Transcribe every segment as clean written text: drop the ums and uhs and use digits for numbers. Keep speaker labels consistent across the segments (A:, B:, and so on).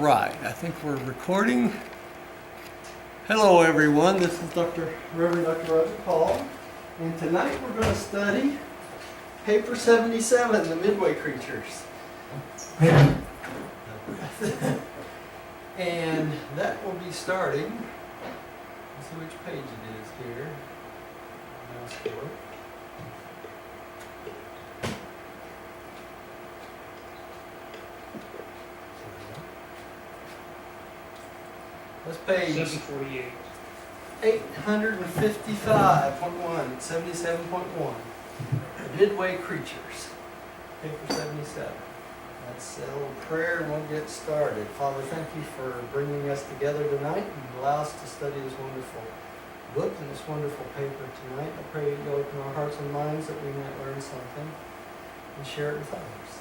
A: right, I think we're recording. Hello everyone, this is Reverend Dr. Roger Paul, and tonight we're going to study paper 77, the Midway creatures. And that will be starting, let's see which page it is here. Mouse forward. That's page
B: 748.
A: 855.1, 77.1. Midway creatures, paper 77. Let's say a little prayer and we'll get started. Father, thank you for bringing us together tonight and allow us to study this wonderful book and this wonderful paper tonight. I pray you open our hearts and minds that we might learn something and share it with others.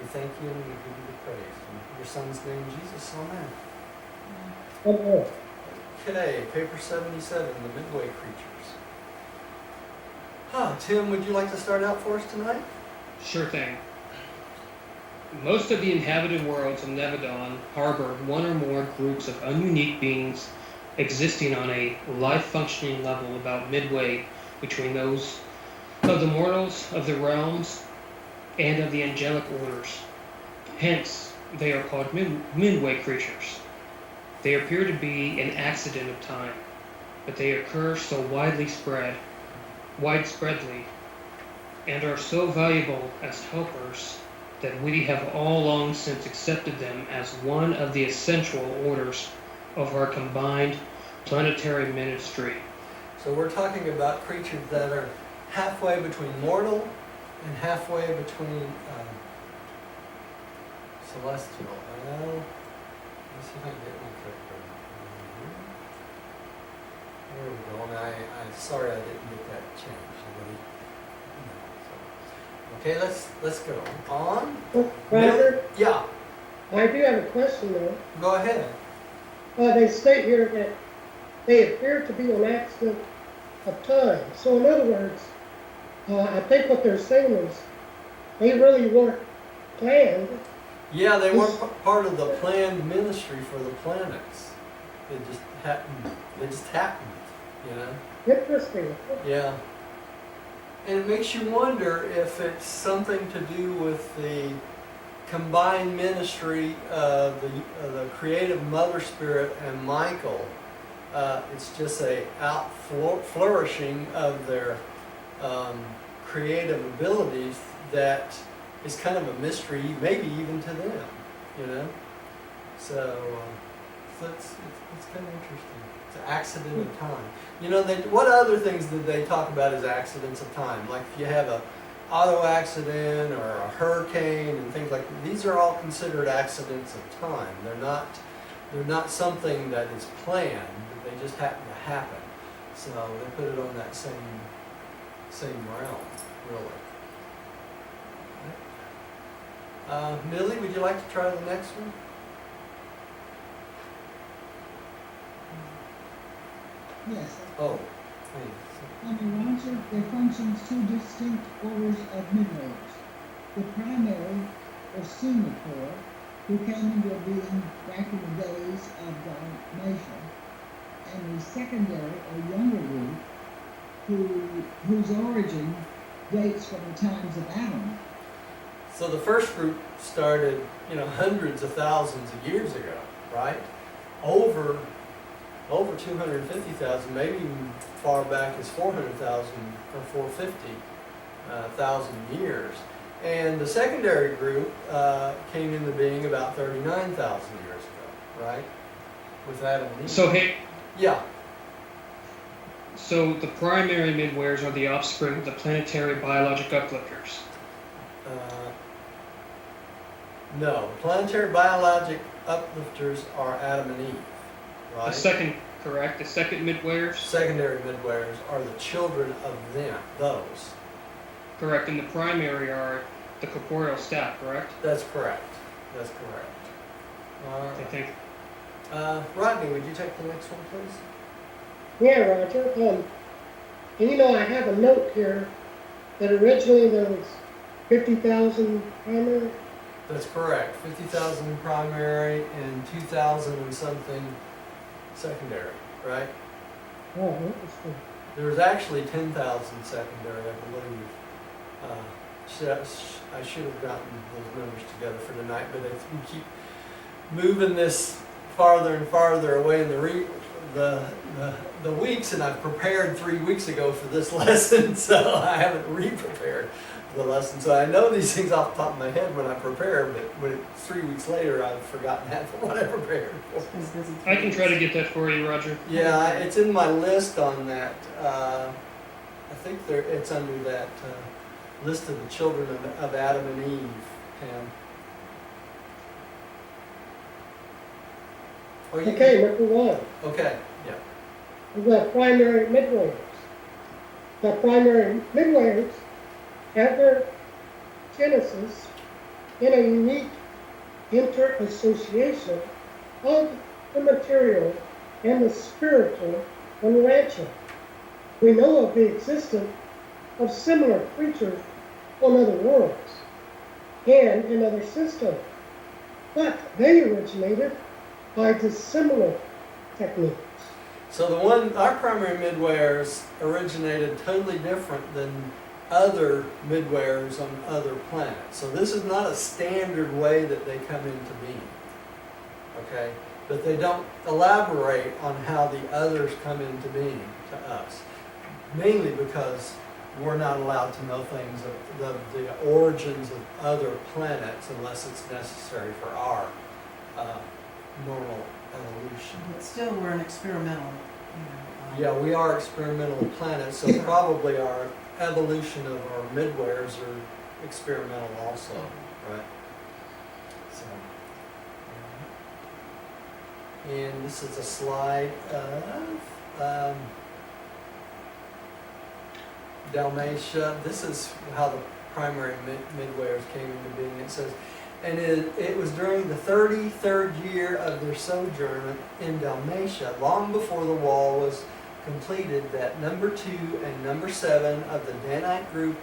A: We thank you and we give you the praise. In your Son's name, Jesus, amen. Okay, paper 77, the Midway creatures. Tim, would you like to start out for us tonight?
B: Sure thing. Most of the inhabited worlds of Nevadon harbor one or more groups of ununique beings existing on a life-functioning level about midway between those of the mortals, of the realms, and of the angelic orders. Hence, they are called midway creatures. They appear to be an accident of time, but they occur so widespreadly, and are so valuable as helpers that we have all long since accepted them as one of the essential orders of our combined planetary ministry.
A: So we're talking about creatures that are halfway between mortal and halfway between celestial. Well, let's see if I can get my clicker. There we go. And I'm sorry I didn't get that changed. Okay, let's go on.
C: Roger?
A: Yeah,
C: I do have a question though.
A: go ahead.
C: They state here that they appear to be an accident of time. So in other words, I think what they're saying is they really weren't planned.
A: Yeah, they weren't part of the planned ministry for the planets. It just happened. It just happened, you know?
C: Interesting.
A: Yeah. And it makes you wonder if it's something to do with the combined ministry of the creative Mother Spirit and Michael. It's just a flourishing of their creative abilities that is kind of a mystery, maybe even to them, you know. So it's kind of interesting. It's an accident of time. You know, what other things did they talk about as accidents of time? Like if you have a auto accident or a hurricane and things like that, these are all considered accidents of time. They're not something that is planned, but they just happen to happen. So they put it on that same realm, really. Millie, would you like to try the next one?
D: Yes.
A: Oh, thanks.
D: Under Roger, there functions two distinct orders of midways. The primary, or senior corps, who came into being back in the days of Dalmatia, and the secondary, or younger group, whose origin dates from the times of Adam.
A: So the first group started, hundreds of thousands of years ago, right? Over 250,000, maybe even far back as 400,000 or 450,000 years. And the secondary group came into being about 39,000 years ago, right? With Adam and Eve.
B: So the primary midwares are the offspring of the planetary biologic uplifters.
A: No, the planetary biologic uplifters are Adam and Eve, right?
B: The second midwares?
A: Secondary midwares are the children of them, those.
B: Correct, and the primary are the corporeal staff, correct?
A: That's correct. All
B: I
A: right.
B: think.
A: Rodney, would you take the next one, please?
C: Yeah, Roger. And I have a note here that originally there was 50,000 primary.
A: That's correct. 50,000 primary and 2,000 and something secondary, right?
C: Oh, interesting.
A: There was actually 10,000 secondary, I believe. I should have gotten those numbers together for tonight, but if we keep moving this farther and farther away in the weeks, and I've prepared 3 weeks ago for this lesson, so I haven't re-prepared the lesson. So I know these things off the top of my head when I prepare, but when it's 3 weeks later, I've forgotten half of what I prepared for.
B: I can try to get that for you, Roger.
A: Yeah, it's in my list on that. I think it's under that list of the children of Adam and Eve, Pam. Oh, you
C: Okay, number one.
A: Okay, yeah.
C: The primary midwayers. The primary midwayers have their genesis in a unique interassociation of the material and the spiritual interaction. We know of the existence of similar creatures on other worlds and in other systems, but they originated by dissimilar techniques.
A: So our primary midwayers originated totally different than other midwayers on other planets. So this is not a standard way that they come into being, okay? But they don't elaborate on how the others come into being to us, mainly because we're not allowed to know things of the origins of other planets unless it's necessary for our normal evolution.
E: But still, we're an experimental,
A: Yeah, we are experimental planets, so probably our evolution of our midwayers are experimental also, right? So, and this is a slide of Dalmatia. This is how the primary midwayers came into being. It says, and it was during the 33rd year of their sojourn in Dalmatia, long before the wall was completed, that number 2 and number 7 of the Danite group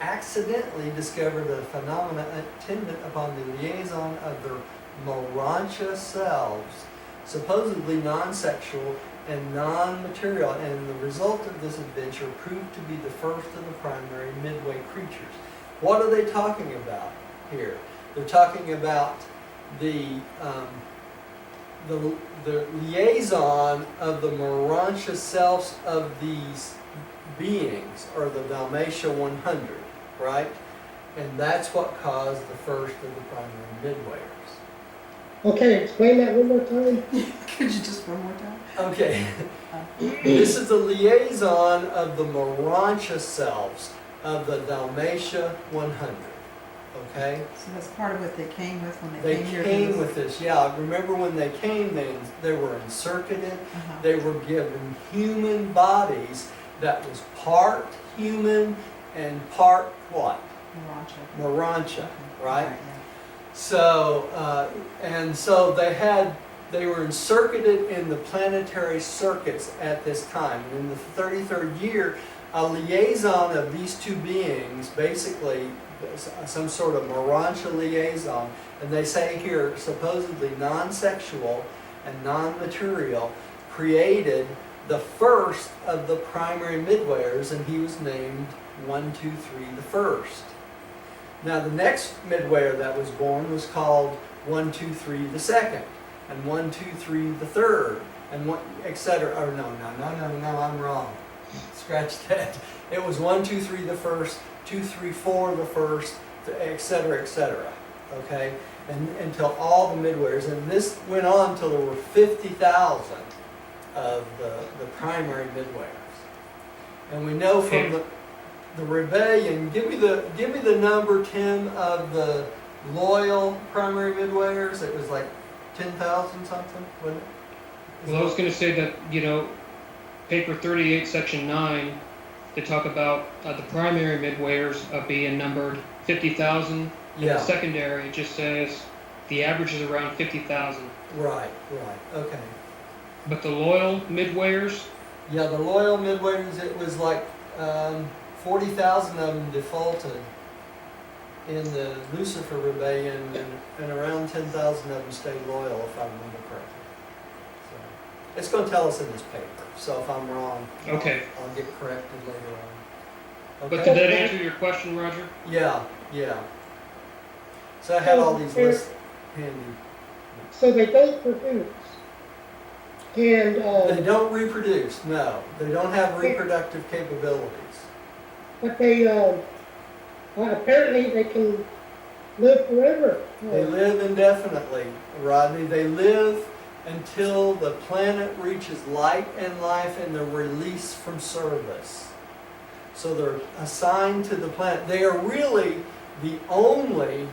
A: accidentally discovered a phenomena attendant upon the liaison of their Morantia selves, supposedly non-sexual and non-material, and the result of this adventure proved to be the first of the primary midway creatures. What are they talking about here? They're talking about the liaison of the Morantia selves of these beings, or the Dalmatia 100, right? And that's what caused the first of the primary midwayers.
C: Okay, explain that one more time.
E: Could you just one more time?
A: Okay. This is the liaison of the Morantia selves of the Dalmatia 100. Okay?
E: So that's part of what they came with when
A: They
E: came here.
A: came with this, yeah. Remember when they came, they were encircuited.
E: Uh-huh.
A: They were given human bodies that was part human and part what? Morantia, right?
E: Yeah.
A: So, and so they were encircuited in the planetary circuits at this time. And in the 33rd year, a liaison of these two beings, basically some sort of Morantia liaison, and they say here, supposedly non-sexual and non-material, created the first of the primary midwayers, and he was named 123 the first. Now the next midwayer that was born was called 123 the second, and 123 the third, and etc. Oh no, I'm wrong. Scratch that. It was 123 the first, 234 the first, etc., etc. Okay, and until all the midwayers, and this went on until there were 50,000 of the primary midwayers. And we know from the rebellion. Give me the number, Tim, of the loyal primary midwayers. It was like 10,000 something, wasn't it?
B: Well, I was going to say that, paper 38, section 9, they talk about the primary midwayers being numbered 50,000. And
A: Yeah.
B: the secondary just says the average is around 50,000.
A: Right, okay.
B: But the loyal midwayers,
A: Yeah, the loyal midwayers, it was like 40,000 of them defaulted. in the Lucifer rebellion, and around 10,000 of them stayed loyal, if I remember correctly. So, it's going to tell us in this paper. So if I'm wrong,
B: Okay.
A: I'll get corrected later on.
B: But
A: Okay?
B: did that answer your question, Roger?
A: Yeah, yeah. So I had all these lists handy.
C: So they don't produce. And,
A: They don't reproduce. No, they don't have reproductive capabilities.
C: but they, apparently they can live forever.
A: They live indefinitely, Rodney. They live until the planet reaches light and life and they're released from service. So they're assigned to the planet. They are really the only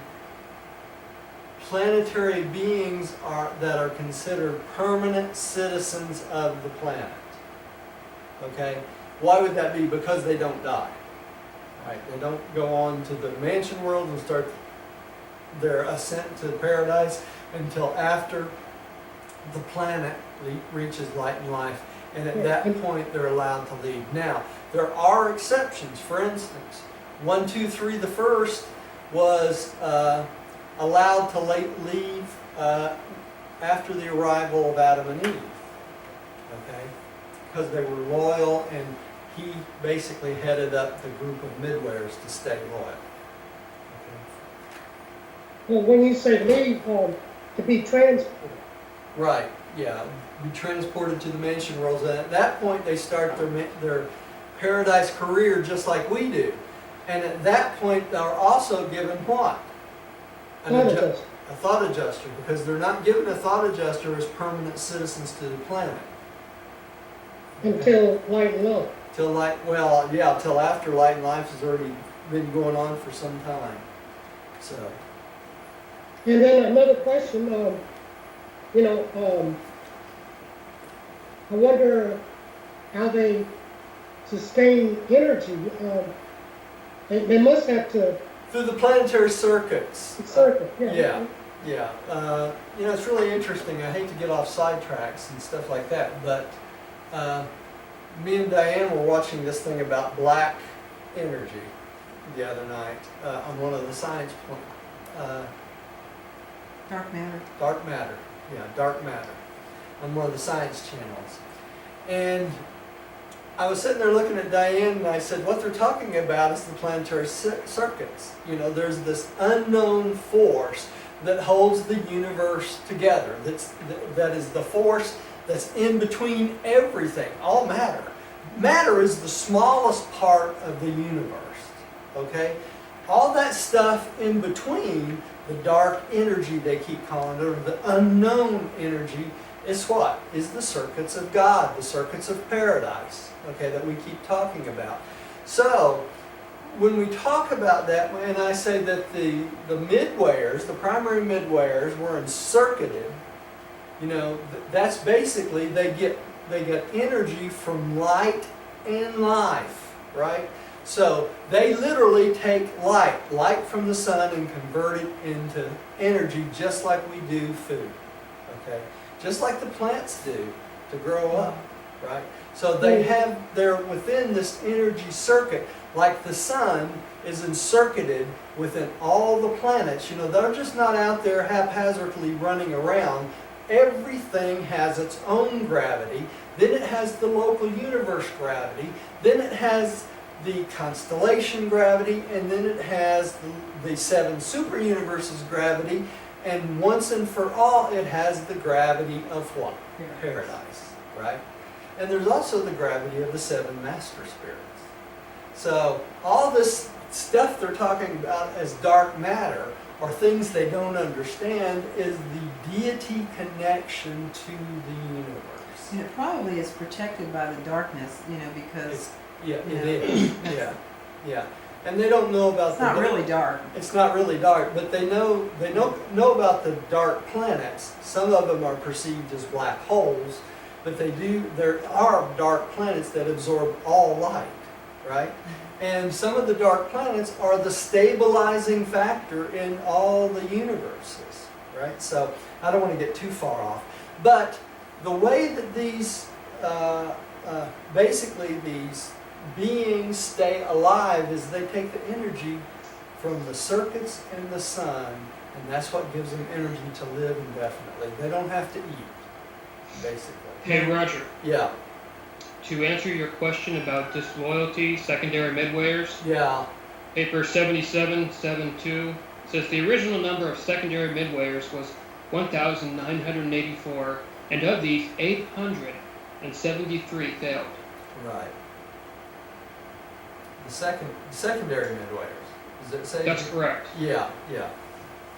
A: planetary beings that are considered permanent citizens of the planet. Okay? Why would that be? Because they don't die. Right? They don't go on to the mansion world and start their ascent to paradise until after the planet reaches light and life. And at that point, they're allowed to leave. Now, there are exceptions. For instance, 1, 2, 3, the first was allowed to leave after the arrival of Adam and Eve. Okay? Because they were loyal, and he basically headed up the group of Midwayers to stay loyal. Okay?
C: Well, when you say leave, to be transported.
A: Right, yeah. Be transported to the mansion worlds. And at that point, they start their paradise career just like we do. And at that point, they're also given what? A thought adjuster, because they're not given a thought adjuster as permanent citizens to the planet.
C: Until light and love.
A: Till till after light and life has already been going on for some time. So.
C: And then another question, I wonder how they sustain energy. They must have to
A: Through the planetary circuits.
C: circuit.
A: Yeah. It's really interesting. I hate to get off sidetracks and stuff like that, but me and Diane were watching this thing about black energy the other night on one of the science
E: Dark matter.
A: dark matter. Yeah, dark matter on one of the science channels. And I was sitting there looking at Diane, and I said, what they're talking about is the planetary circuits. You know, there's this unknown force that holds the universe together. That is the force that's in between everything, all matter. Matter is the smallest part of the universe, okay? All that stuff in between, the dark energy they keep calling it, or the unknown energy, is what? Is the circuits of God, the circuits of paradise, okay, that we keep talking about. So, when we talk about that, and I say that the midwayers, the primary midwayers, were encircuited, that's basically they get energy from light and life, right? So they literally take light from the sun, and convert it into energy, just like we do food, okay? Just like the plants do to grow up, right? So they're within this energy circuit, like the sun is encircuited within all the planets. They're just not out there haphazardly running around. Everything has its own gravity. Then it has the local universe gravity. Then it has the constellation gravity, and then it has the 7 super universes gravity, and once and for all, it has the gravity of what? Paradise, right? And there's also the gravity of the 7 master spirits. So all this stuff they're talking about as dark matter, or things they don't understand, is the deity connection to the universe.
E: And it probably is protected by the darkness, because
A: It is. Yeah. And they don't know about
E: it's not really dark.
A: It's not really dark, but they know about the dark planets. Some of them are perceived as black holes, but there are dark planets that absorb all light, right? And some of the dark planets are the stabilizing factor in all the universes, right? So I don't want to get too far off, but the way that these basically these beings stay alive is they take the energy from the circuits in the sun, and that's what gives them energy to live indefinitely. They don't have to eat, basically.
B: Hey, Roger.
A: Yeah,
B: To answer your question about disloyalty, secondary midwayers,
A: yeah,
B: paper 7772 says the original number of secondary midwayers was 1,984, and of these, 873 failed.
A: right. The secondary midwayers, does it say?
B: That's correct.
A: Yeah, yeah,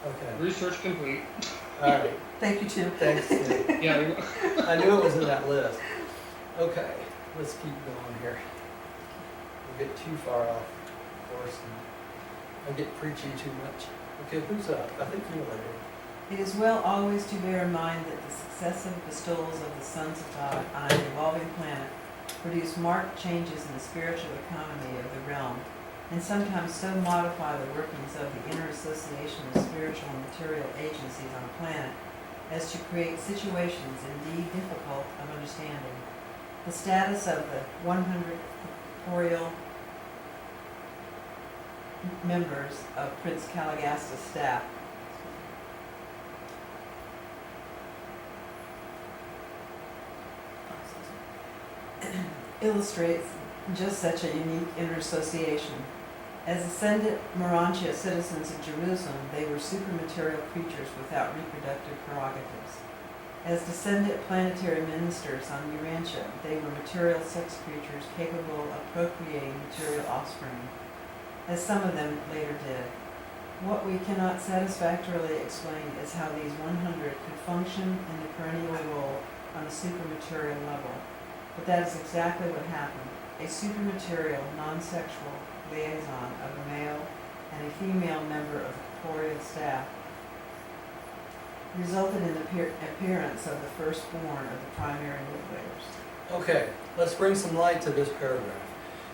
A: okay,
B: Research complete.
A: all right,
E: Thank you, Tim.
A: thanks, Tim.
B: Yeah,
A: I knew it was in that list. Okay, let's keep going here. We'll get too far off course and I get preachy too much. Okay, who's up? I think you were.
E: It is well always to bear in mind that the successive bestowals of the sons of God on an evolving planet produce marked changes in the spiritual economy of the realm, and sometimes so modify the workings of the inner association of spiritual and material agencies on a planet as to create situations indeed difficult of understanding. The status of the 100 corporeal members of Prince Caligastus' staff illustrates just such a unique interassociation. As ascendant Morontia citizens of Jerusalem, they were supermaterial creatures without reproductive prerogatives. As descendant planetary ministers on Urantia, they were material sex creatures capable of procreating material offspring, as some of them later did. What we cannot satisfactorily explain is how these 100 could function in the perennial role on a supermaterial level. But that is exactly what happened. A supermaterial, non-sexual liaison of a male and a female member of the corporeal staff resulted in the appearance of the firstborn of the primary midwayers.
A: Okay, let's bring some light to this paragraph.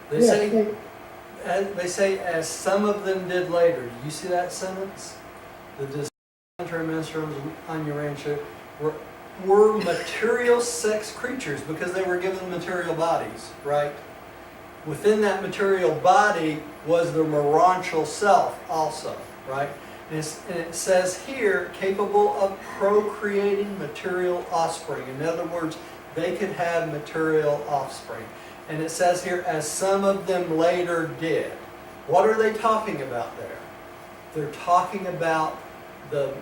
A: They
C: Yes,
A: say, as some of them did later. Do you see that sentence? The disciplinary ministers on Urantia were material sex creatures because they were given material bodies, right? Within that material body was the morontial self also, right? And it says here, capable of procreating material offspring. In other words, they could have material offspring. And it says here, as some of them later did. What are they talking about there? They're talking about the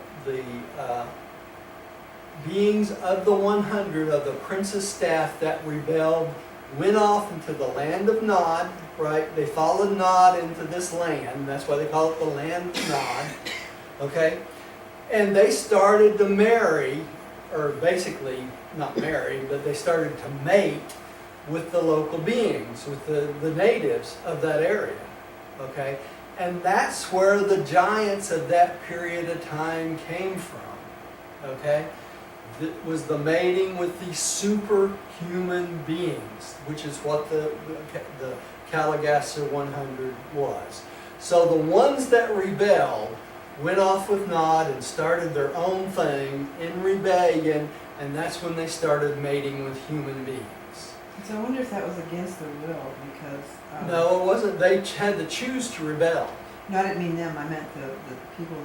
A: beings of the 100 of the prince's staff that rebelled, went off into the land of Nod, right? They followed Nod into this land. That's why they call it the land of Nod. Okay? And they started to marry, or basically not marry, but they started to mate with the local beings, with the natives of that area. Okay? And that's where the giants of that period of time came from. Okay? It was the mating with these superhuman beings, which is what the Caligastus 100 was. So the ones that rebelled went off with Nod and started their own thing in rebellion, and that's when they started mating with human beings.
E: So I wonder if that was against their will, because
A: No, it wasn't. They had to choose to rebel.
E: no, I didn't mean them. I meant the people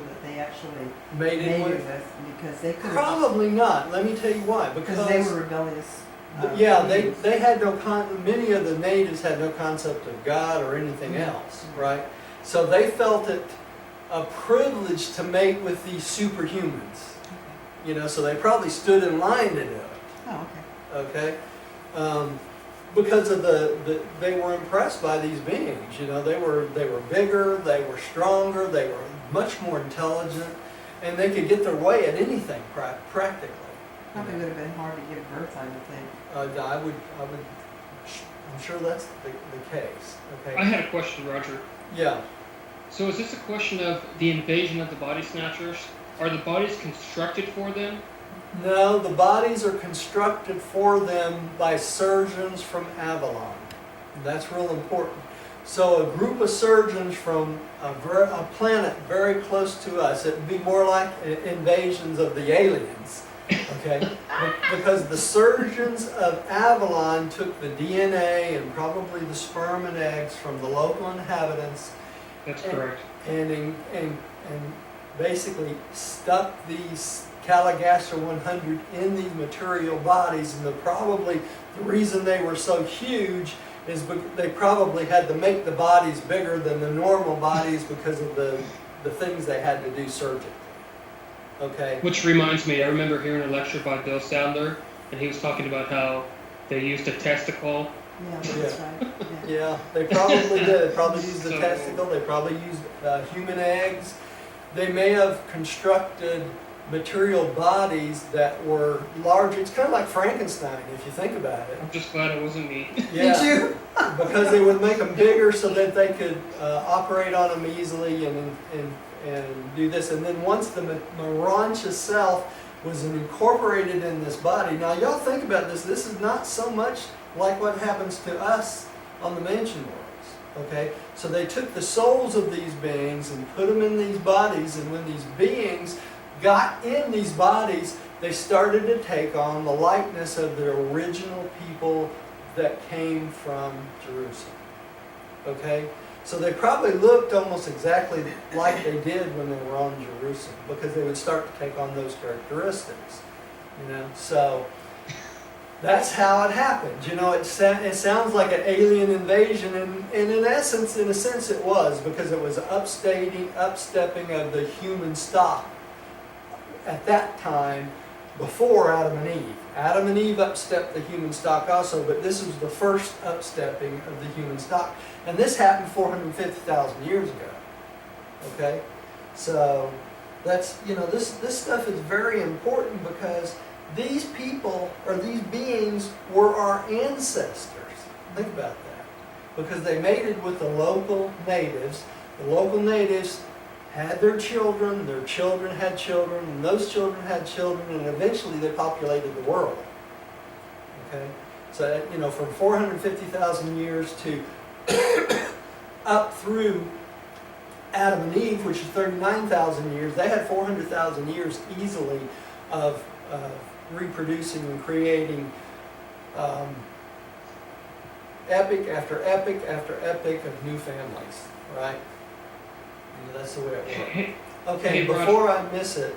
E: that they actually
A: Mated
E: mated
A: with?
E: with, because they could
A: Probably not. Let me tell you why.
E: because they were rebellious.
A: Yeah,
E: beings.
A: they had no many of the natives had no concept of God or anything else, right? So they felt it a privilege to mate with these superhumans, you know. So they probably stood in line to do it.
E: Oh, okay.
A: Okay, because of they were impressed by these beings. You know, they were bigger, they were stronger, they were much more intelligent, and they could get their way at anything practically.
E: Probably would have been hard to give birth, I would think.
A: I'm sure that's the case. Okay.
B: I had a question, Roger.
A: Yeah.
B: So is this a question of the invasion of the body snatchers? Are the bodies constructed for them?
A: No, the bodies are constructed for them by surgeons from Avalon. That's real important. So a group of surgeons from a planet very close to us, it would be more like invasions of the aliens, okay? Because the surgeons of Avalon took the DNA and probably the sperm and eggs from the local inhabitants
B: That's
A: And-
B: correct.
A: and basically stuck these Caligaster 100 in these material bodies, and the reason they were so huge is they probably had to make the bodies bigger than the normal bodies because of the things they had to do surgically. Okay.
B: Which reminds me, I remember hearing a lecture by Bill Sadler, and he was talking about how they used a testicle.
E: Yeah, that's right. Yeah.
A: Yeah, they probably did. They probably used the
B: So-
A: testicle. They probably used human eggs. They may have constructed material bodies that were large. It's kind of like Frankenstein, if you think about it.
B: I'm just glad it wasn't me.
A: Yeah,
E: Did you?
A: because they would make them bigger so that they could operate on them easily and do this. And then once the Moranch itself was incorporated in this body, now y'all think about this. This is not so much like what happens to us on the mansion worlds. Okay, so they took the souls of these beings and put them in these bodies, and when these beings got in these bodies, they started to take on the likeness of the original people that came from Jerusalem. Okay, so they probably looked almost exactly like they did when they were on Jerusalem, because they would start to take on those characteristics. You know, so that's how it happened. You know, it sounds like an alien invasion, and in a sense, it was, because it was upstepping of the human stock at that time before Adam and Eve. Adam and Eve upstepped the human stock also, but this was the first upstepping of the human stock. And this happened 450,000 years ago. Okay? So that's, you know, this stuff is very important, because these people, or these beings, were our ancestors. Think about that. Because they mated with the local natives. The local natives had their children had children, and those children had children, and eventually they populated the world. Okay? So, you know, from 450,000 years to up through Adam and Eve, which is 39,000 years, they had 400,000 years easily of reproducing and creating epic after epic after epic of new families, right? You know, that's the way it works. Okay,
B: Hey, Roger.
A: before I miss it,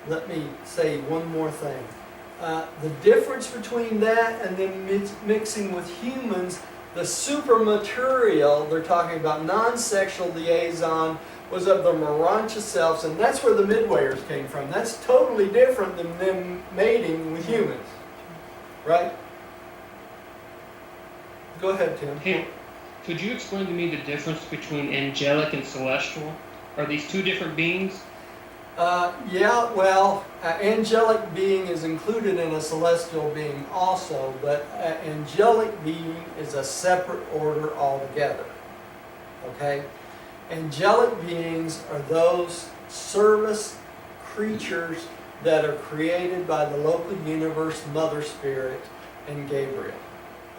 A: let me say one more thing. The difference between that and then mixing with humans, the super material, they're talking about non-sexual liaison, was of the Morancha selves, and that's where the Midwayers came from. That's totally different than them mating with humans, right? Go ahead, Tim.
B: Hey, could you explain to me the difference between angelic and celestial? Are these two different beings?
A: Yeah, well, angelic being is included in a celestial being also, but angelic being is a separate order altogether. Okay? Angelic beings are those service creatures that are created by the local universe Mother Spirit and Gabriel.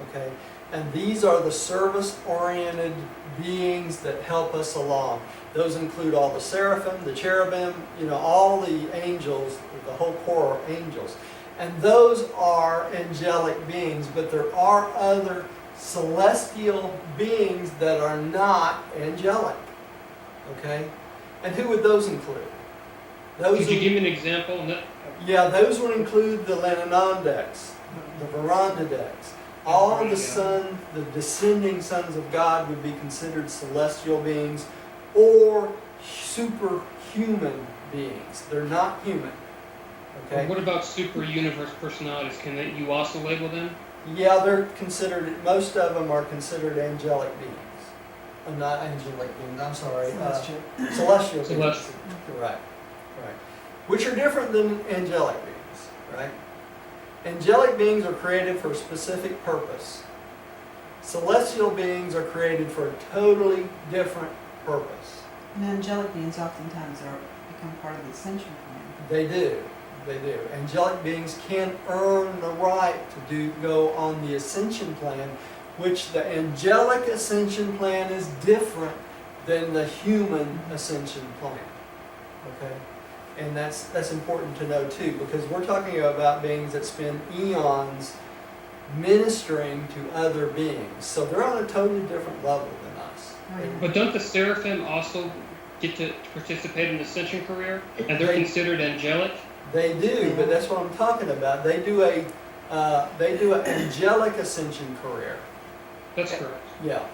A: Okay? And these are the service-oriented beings that help us along. Those include all the seraphim, the cherubim, you know, all the angels, the whole core of angels. And those are angelic beings, but there are other celestial beings that are not angelic. Okay? And who would those include?
B: Could you give me an example?
A: Yeah, those would include the Lenonondex, the Verandadex. All of the descending sons of God would be considered celestial beings or superhuman beings. They're not human. Okay?
B: What about super universe personalities? Can you also label them?
A: Yeah, they're considered, most of them are considered angelic beings. Not angelic beings, I'm sorry.
E: Celestial.
A: Celestial beings.
B: Celestial.
A: Right. Which are different than angelic beings, right? Angelic beings are created for a specific purpose. Celestial beings are created for a totally different purpose.
E: And angelic beings oftentimes become part of the ascension plan.
A: They do. Angelic beings can earn the right to go on the ascension plan, which the angelic ascension plan is different than the human ascension plan. Okay? And that's important to know too, because we're talking about beings that spend eons ministering to other beings. So they're on a totally different level than us.
E: Oh, yeah.
B: But don't the seraphim also get to participate in the ascension career? And they're considered angelic?
A: They do, but that's what I'm talking about. They do an angelic ascension career.
B: That's correct.
A: Yeah.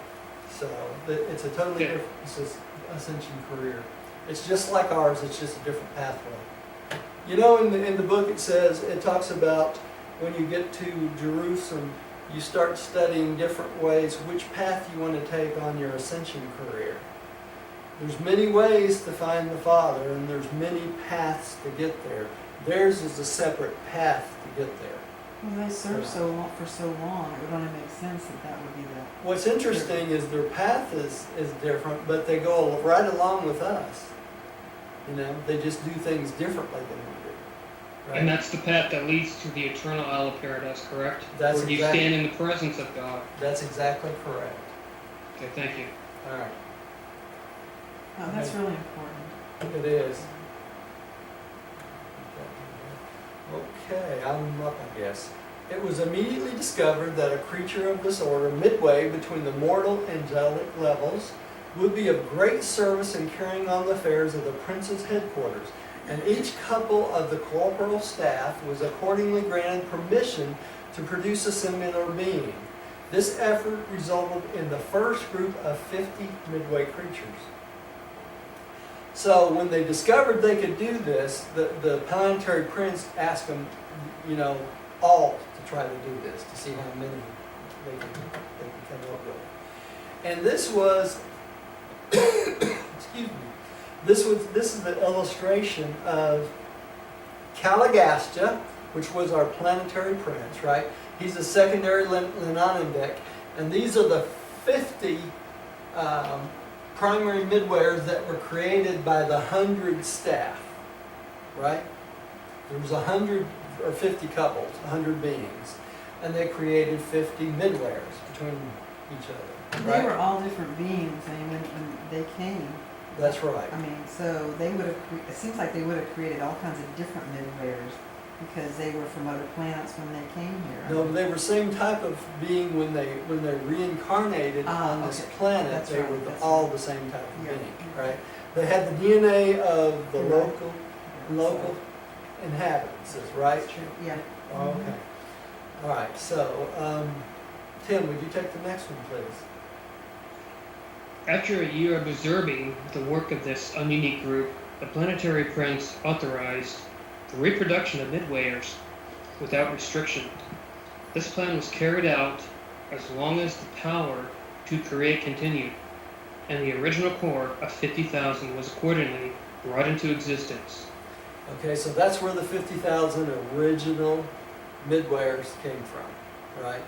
A: So it's a totally
B: Okay.
A: different ascension career. It's just like ours. It's just a different pathway. You know, in the book it talks about when you get to Jerusalem, you start studying different ways which path you want to take on your ascension career. There's many ways to find the Father, and there's many paths to get there. Theirs is a separate path to get there.
E: Well, they served for so long, it would only make sense that would be the.
A: What's interesting is their path is different, but they go right along with us. You know, they just do things differently than we do. Right?
B: And that's the path that leads to the eternal Isle of Paradise, correct?
A: That's
B: Where you
A: exactly-
B: stand in the presence of God.
A: That's exactly correct.
B: Okay, thank you.
A: All right.
E: Oh, that's really important.
A: It is. Okay, I'm up, I guess. It was immediately discovered that a creature of this order, midway between the mortal and angelic levels, would be of great service in carrying on the affairs of the prince's headquarters, and each couple of the corporal staff was accordingly granted permission to produce a similar being. This effort resulted in the first group of 50 midway creatures. So when they discovered they could do this, the planetary prince asked them, you know, all to try to do this, to see how many they can come up with. And this was, excuse me, this is the illustration of Caligasta, which was our planetary prince, right? He's a secondary Lenonendek, and these are the 50 primary midwayers that were created by the 100 staff, right? There was 100 or 50 couples, 100 beings, and they created 50 midwayers between each other.
E: They
A: Right?
E: were all different beings, I mean, when they came.
A: That's right.
E: I mean, so they would have, it seems like they would have created all kinds of different midwayers because they were from other planets when they came here.
A: No, they were same type of being when they reincarnated on this
E: okay.
A: planet.
E: That's
A: They
E: right,
A: were
E: that's
A: all
E: right.
A: the same type of
E: Yeah.
A: being, right? They had the DNA of the
E: You're right.
A: local inhabitants, right?
E: That's true, yeah.
A: Okay. All right. So, Tim, would you take the next one, please?
B: After a year of observing the work of this ununique group, the planetary prince authorized the reproduction of midwayers without restriction. This plan was carried out as long as the power to create continued, and the original core of 50,000 was accordingly brought into existence.
A: Okay, so that's where the 50,000 original midwayers came from, right?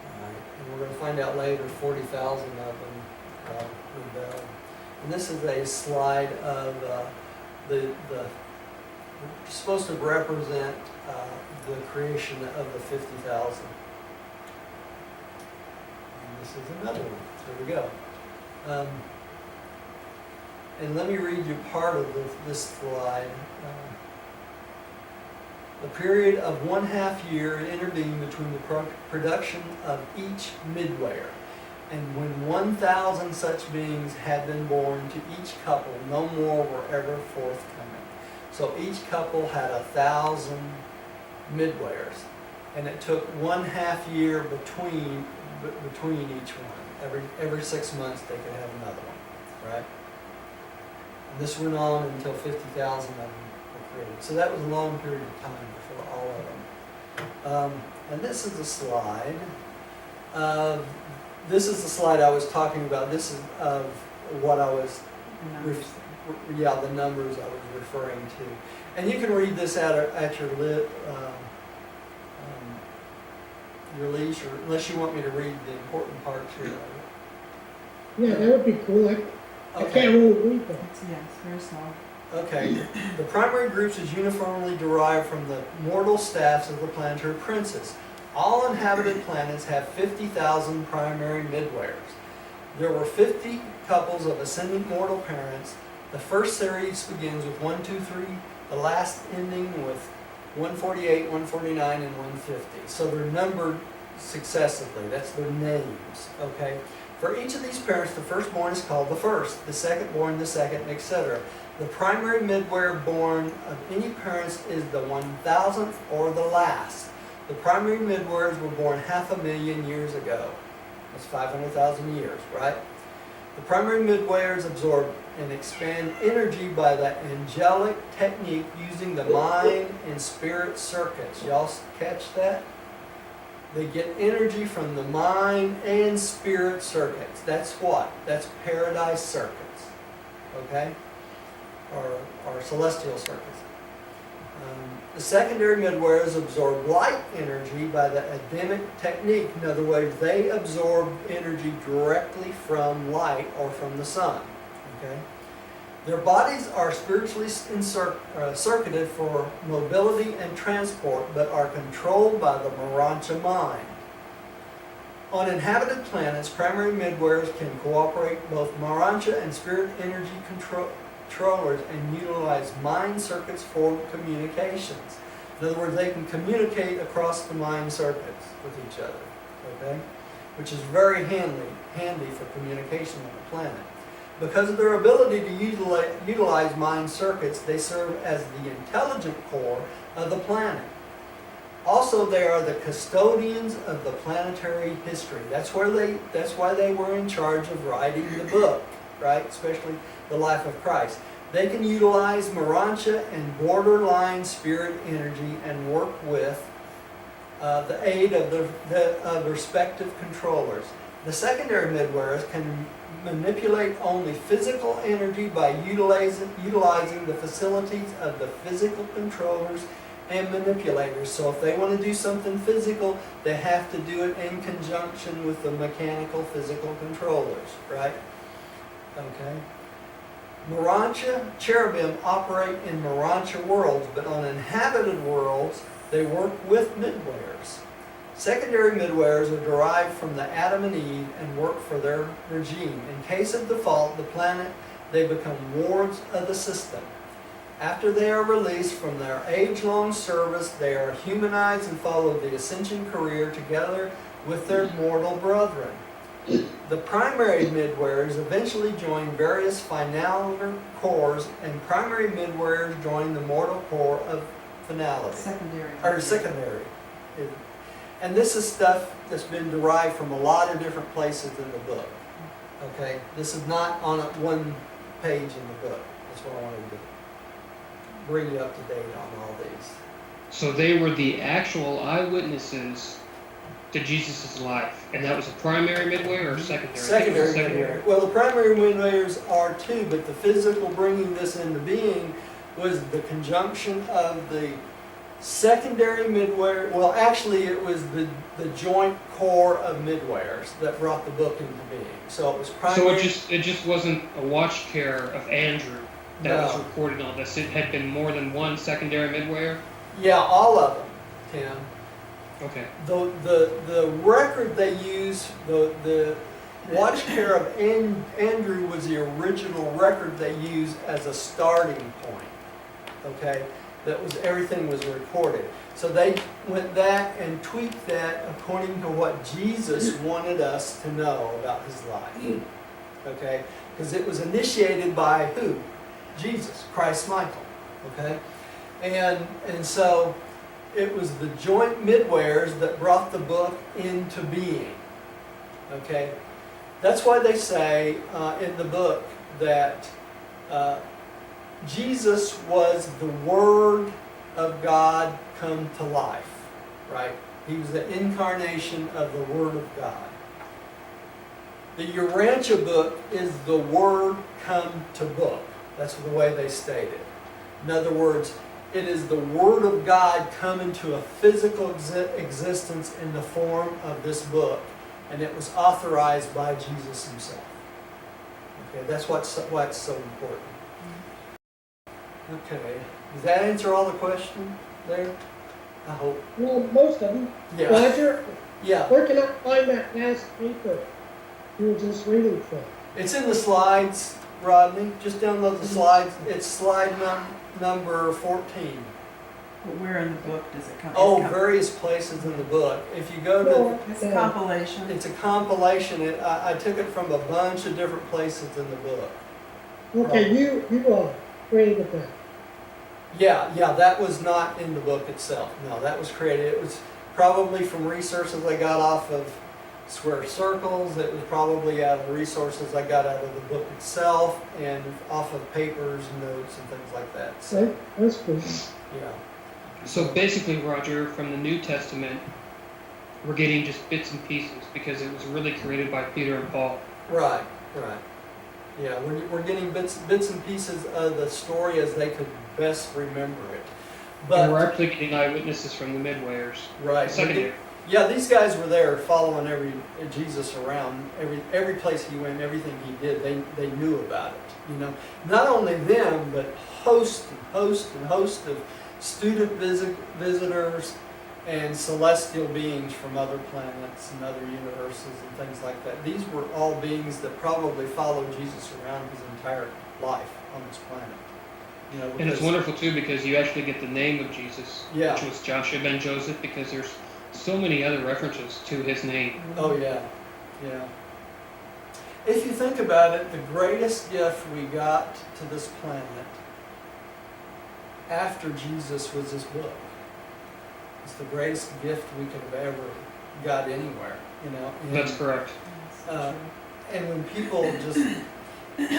A: All right. And we're going to find out later 40,000 of them rebelled. And this is a slide of the supposed to represent the creation of the 50,000. And this is another one. There we go. And let me read you part of this slide. The period of 1/2 year intervened between the production of each midwayer, and when 1,000 such beings had been born to each couple, no more were ever forthcoming. So each couple had 1,000 midwayers, and it took 1/2 year between each one. Every 6 months they could have another one, right? And this went on until 50,000 of them were created. So that was a long period of time before all of them. And this is a slide of, this is the slide I was talking about. This is of what I was,
E: Numbers.
A: the numbers I was referring to. And you can read this at your leisure, unless you want me to read the important parts here of it.
C: Yeah, that would be cool. I
A: Okay.
C: can't really read that.
E: It's very small.
A: Okay, the primary groups is uniformly derived from the mortal staffs of the planetary princes. All inhabited planets have 50,000 primary midwayers. There were 50 couples of ascendant mortal parents. The first series begins with 1, 2, 3, the last ending with 148, 149, and 150. So they're numbered successively. That's their names, okay? For each of these parents, the firstborn is called the first, the secondborn the second, etc. The primary midware born of any parents is the 1,000th or the last. The primary midwares were born 500,000 years ago. That's 500,000 years, right? The primary midwares absorb and expand energy by the angelic technique using the mind and spirit circuits. Y'all catch that? They get energy from the mind and spirit circuits. That's what? That's paradise circuits, okay? Or celestial circuits. The secondary midwares absorb light energy by the Adamic technique. In other words, they absorb energy directly from light or from the sun, okay? Their bodies are spiritually circuited for mobility and transport, but are controlled by the Morancha mind. On inhabited planets, primary midwares can cooperate both Morancha and spirit energy controllers and utilize mind circuits for communications. In other words, they can communicate across the mind circuits with each other, okay? Which is very handy for communication on the planet. Because of their ability to utilize mind circuits, they serve as the intelligent core of the planet. Also, they are the custodians of the planetary history. That's why they were in charge of writing the book, right? Especially the life of Christ. They can utilize Morancha and borderline spirit energy and work with the aid of the respective controllers. The secondary midwares can manipulate only physical energy by utilizing the facilities of the physical controllers and manipulators. So if they want to do something physical, they have to do it in conjunction with the mechanical physical controllers, right? Okay. Morancha cherubim operate in Morancha worlds, but on inhabited worlds, they work with midwares. Secondary midwares are derived from the Adam and Eve and work for their regime. In case of default, the planet, they become wards of the system. After they are released from their age-long service, they are humanized and follow the ascension career together with their mortal brethren. The primary midwares eventually join various finaler cores, and primary midwares join the mortal core of finality. Secondary. And this is stuff that's been derived from a lot of different places in the book. Okay? This is not on one page in the book. That's what I wanted to bring you up to date on all these.
B: So they were the actual eyewitnesses to Jesus' life, and that was a primary midway or secondary?
A: Secondary. Well, the primary midways are too, but the physical bringing this into being was the conjunction of the secondary midway. Well, actually, it was the joint core of midwayers that brought the book into being. So it was primary.
B: So it just wasn't a watch care of Andrew that was recorded on this. It had been more than one secondary midwayer?
A: Yeah, all of them, Tim.
B: Okay.
A: The record they use, the watch care of Andrew was the original record they used as a starting point. Okay, everything was recorded. So they went back and tweaked that according to what Jesus wanted us to know about his life. Okay, because it was initiated by who? Jesus, Christ Michael. Okay, and so it was the joint midwares that brought the book into being. Okay, that's why they say in the book that Jesus was the Word of God come to life, right? He was the incarnation of the Word of God. The Urantia book is the Word come to book. That's the way they state it. In other words, it is the Word of God come into a physical existence in the form of this book, and it was authorized by Jesus himself. Okay, that's why it's so important. Okay, does that answer all the questions there? I hope.
C: Well, most of them.
A: Yeah.
C: Roger,
A: Yeah.
C: where can I find that last paper you were just reading from?
A: It's in the slides, Rodney. Just download the slides. It's slide number 14.
E: But where in the book does it come?
A: Oh,
E: It's com-
A: various places in the book. If you go
C: Well,
A: to,
E: It's a compilation.
A: it's a compilation. I took it from a bunch of different places in the book.
C: Okay, you created that.
A: Yeah, that was not in the book itself. No, that was created. It was probably from resources I got off of Square Circles. It was probably out of resources I got out of the book itself and off of papers, notes, and things like that. So,
C: Okay, that's cool.
A: yeah.
B: So basically, Roger, from the New Testament, we're getting just bits and pieces because it was really created by Peter and Paul.
A: Right. Yeah, we're getting bits and pieces of the story as they could best remember it.
B: And we're
A: But,
B: actually getting eyewitnesses from the Midwayers.
A: right.
B: Secondary.
A: Yeah, these guys were there following Jesus around, every place he went, everything he did, they knew about it. You know, not only them, but host of student visitors and celestial beings from other planets and other universes and things like that. These were all beings that probably followed Jesus around his entire life on this planet. You know,
B: And it's
A: because-
B: wonderful too because you actually get the name of Jesus,
A: Yeah.
B: which was Joshua ben Joseph, because there's so many other references to his name.
A: Oh yeah. If you think about it, the greatest gift we got to this planet after Jesus was his book. It's the greatest gift we could have ever got anywhere, you know. And,
B: That's correct.
A: uh, and when people just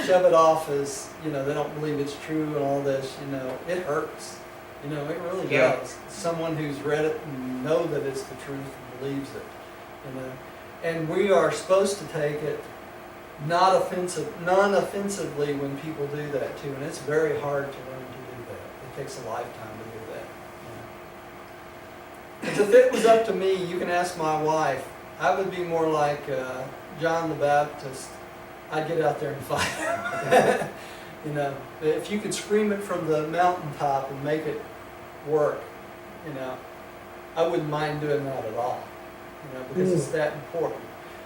A: shove it off as, you know, they don't believe it's true and all this, you know, it hurts. You know, it really
B: Yeah.
A: does. Someone who's read it and know that it's the truth and believes it, you know. And we are supposed to take it non-offensively when people do that too. And it's very hard to learn to do that. It takes a lifetime to do that. You know. 'Cause if it was up to me, you can ask my wife, I would be more like John the Baptist. I'd get out there and fight. You know, if you could scream it from the mountaintop and make it work, you know, I wouldn't mind doing that at all, you know, because it's that important.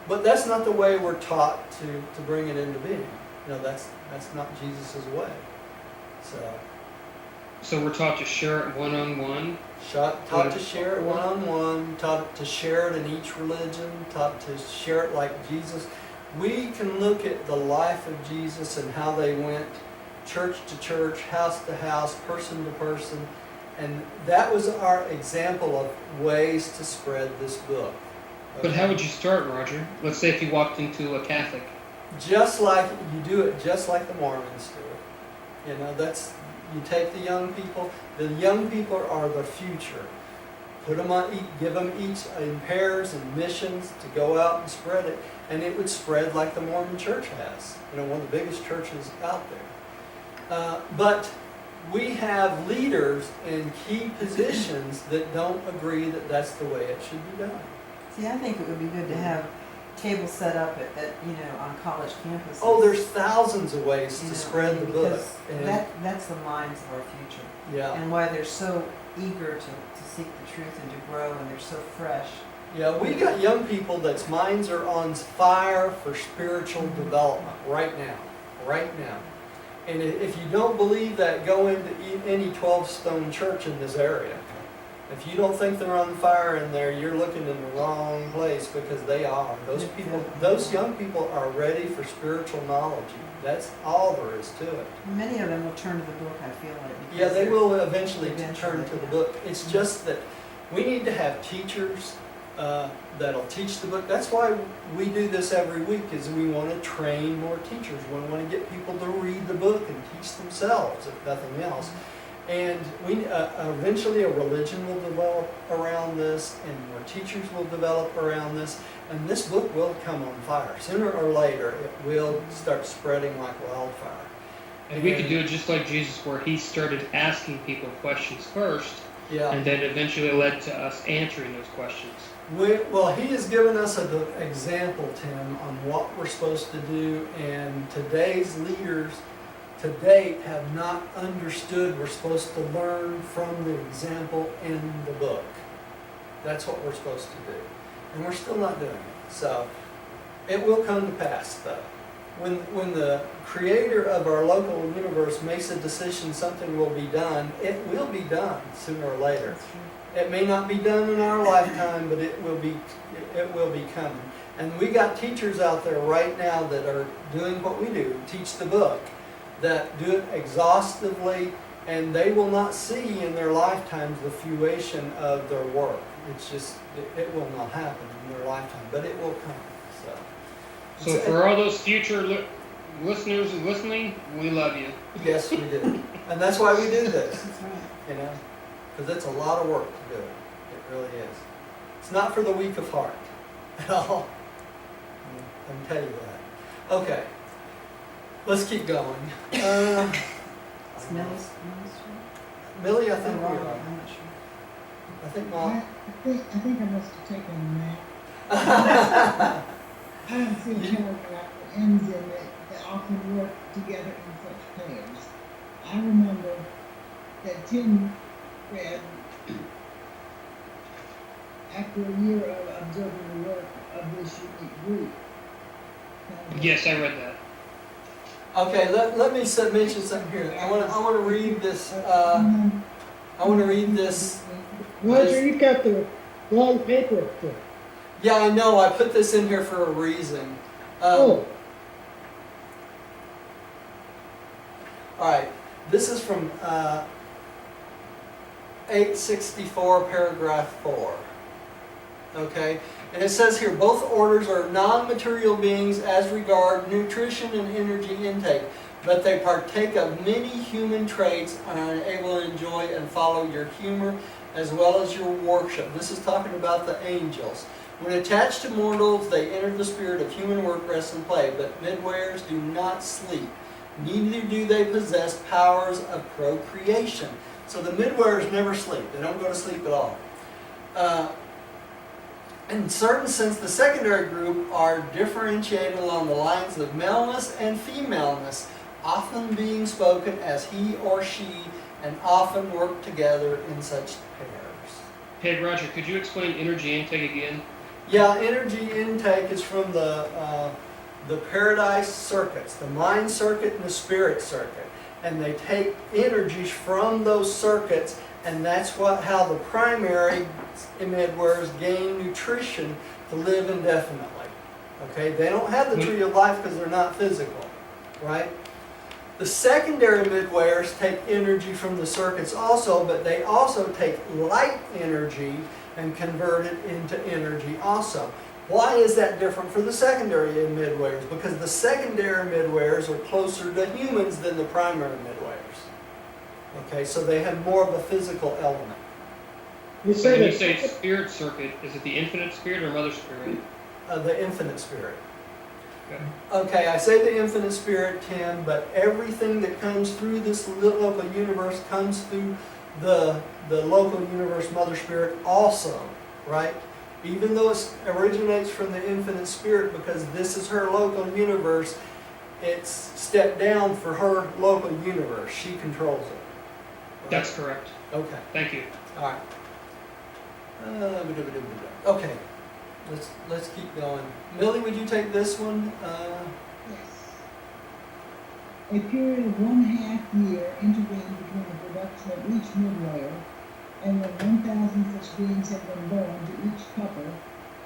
A: But that's not the way we're taught to bring it into being. You know, that's not Jesus' way.
B: So we're taught to share it one-on-one.
A: Taught to share it one-on-one, taught to share it in each religion, taught to share it like Jesus. We can look at the life of Jesus and how they went church to church, house to house, person to person, and that was our example of ways to spread this book.
B: But how would you start, Roger? Let's say if you walked into a Catholic.
A: Just like you do it, just like the Mormons do it. You know, you take the young people. The young people are the future. Put them on, give them each in pairs and missions to go out and spread it, and it would spread like the Mormon Church has. You know, one of the biggest churches out there. But we have leaders in key positions that don't agree that that's the way it should be done.
E: See, I think it would be good to have tables set up at on college campuses.
A: Oh, there's thousands of ways
E: You
A: to
E: know,
A: spread the book.
E: because
A: And,
E: that's the minds of our future.
A: yeah.
E: And why they're so eager to seek the truth and to grow, and they're so fresh.
A: Yeah, we got young people that's minds are on fire for spiritual development right now. And if you don't believe that, go into any 12-stone church in this area. If you don't think they're on fire in there, you're looking in the wrong place, because they are. Those young people are ready for spiritual knowledge. That's all there is to it.
E: Many of them will turn to the book, I feel like.
A: Yeah,
E: because
A: they
E: they're-
A: will eventually
E: Eventually,
A: turn to the
E: yeah.
A: book. It's just that we need to have teachers that'll teach the book. That's why we do this every week, is we want to train more teachers. We want to get people to read the book and teach themselves, if nothing else. And we eventually a religion will develop around this, and more teachers will develop around this, and this book will come on fire. Sooner or later, it will start spreading like wildfire.
B: And we could do it just like Jesus, where he started asking people questions first,
A: Yeah.
B: and then eventually led to us answering those questions.
A: Well, he has given us an example, Tim, on what we're supposed to do, and today's leaders to date have not understood we're supposed to learn from the example in the book. That's what we're supposed to do. And we're still not doing it. So it will come to pass, though. when the creator of our local universe makes a decision something will be done, it will be done sooner or later.
E: That's true.
A: It may not be done in our lifetime, but it will be coming. And we got teachers out there right now that are doing what we do, teach the book, that do it exhaustively, and they will not see in their lifetimes the fruition of their work. It's just, it will not happen in their lifetime, but it will come.
B: So for all those future listeners and listening, we love you.
A: Yes, we do. And that's why we do this,
E: That's right.
A: you know, because it's a lot of work to do it. It really is. It's not for the weak of heart at all. I can tell you that. Okay, let's keep going.
E: It's Millie's
A: Millie, I
E: true?
A: think we
E: Oh,
A: are.
E: I'm not sure.
A: I think
D: I
A: Mom.
D: think I must have taken a nap. I don't see a paragraph that ends in it that often work together in such pairs. I remember that Tim read, after a year of observing the work of this unique group.
B: Yes, I read that.
A: Okay, let me mention something here. I want to read this. I want to read this.
C: Roger, you got the wrong paper up there.
A: Yeah, I know. I put this in here for a reason.
C: Oh,
A: All right. This is from 864, paragraph 4. Okay? And it says here, both orders are non-material beings as regard nutrition and energy intake, but they partake of many human traits and are able to enjoy and follow your humor as well as your worship. This is talking about the angels. When attached to mortals, they enter the spirit of human work, rest, and play, but midwayers do not sleep. Neither do they possess powers of procreation. So the midwayers never sleep. They don't go to sleep at all. In a certain sense, the secondary group are differentiated along the lines of maleness and femaleness, often being spoken as he or she, and often work together in such pairs.
B: Hey, Roger, could you explain energy intake again?
A: Yeah, energy intake is from the paradise circuits, the mind circuit and the spirit circuit. And they take energies from those circuits, and that's how the primary midwayers gain nutrition to live indefinitely. Okay, they don't have the tree of life because they're not physical, right? The secondary midwayers take energy from the circuits also, but they also take light energy and convert it into energy also. Why is that different for the secondary midwayers? Because the secondary midwayers are closer to humans than the primary midwayers. Okay, so they have more of a physical element.
C: you
B: So
C: say
B: when you
C: that.
B: say spirit circuit, is it the infinite spirit or mother spirit?
A: The infinite spirit.
B: Okay.
A: Okay, I say the infinite spirit, Tim, but everything that comes through this local universe comes through the local universe mother spirit also, right? Even though it originates from the infinite spirit, because this is her local universe, it's stepped down for her local universe. She controls it. Right?
B: That's correct.
A: Okay.
B: Thank you.
A: All right. Okay. Let's keep going. Millie, would you take this one?
D: Yes. A period of 1/2 year intervened between the production of each midlayer, and when 1,000 such beings had been born to each couple,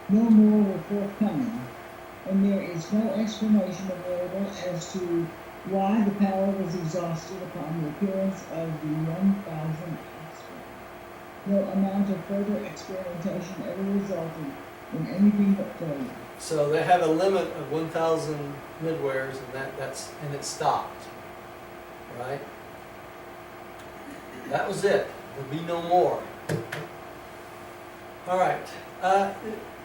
D: no more were forthcoming, and there is no explanation available as to why the power was exhausted upon the appearance of the 1,000 offspring. No amount of further experimentation ever resulted in anything but failure.
A: So they have a limit of 1,000 midwayers, and and it stopped. Right? That was it. There'll be no more. All right.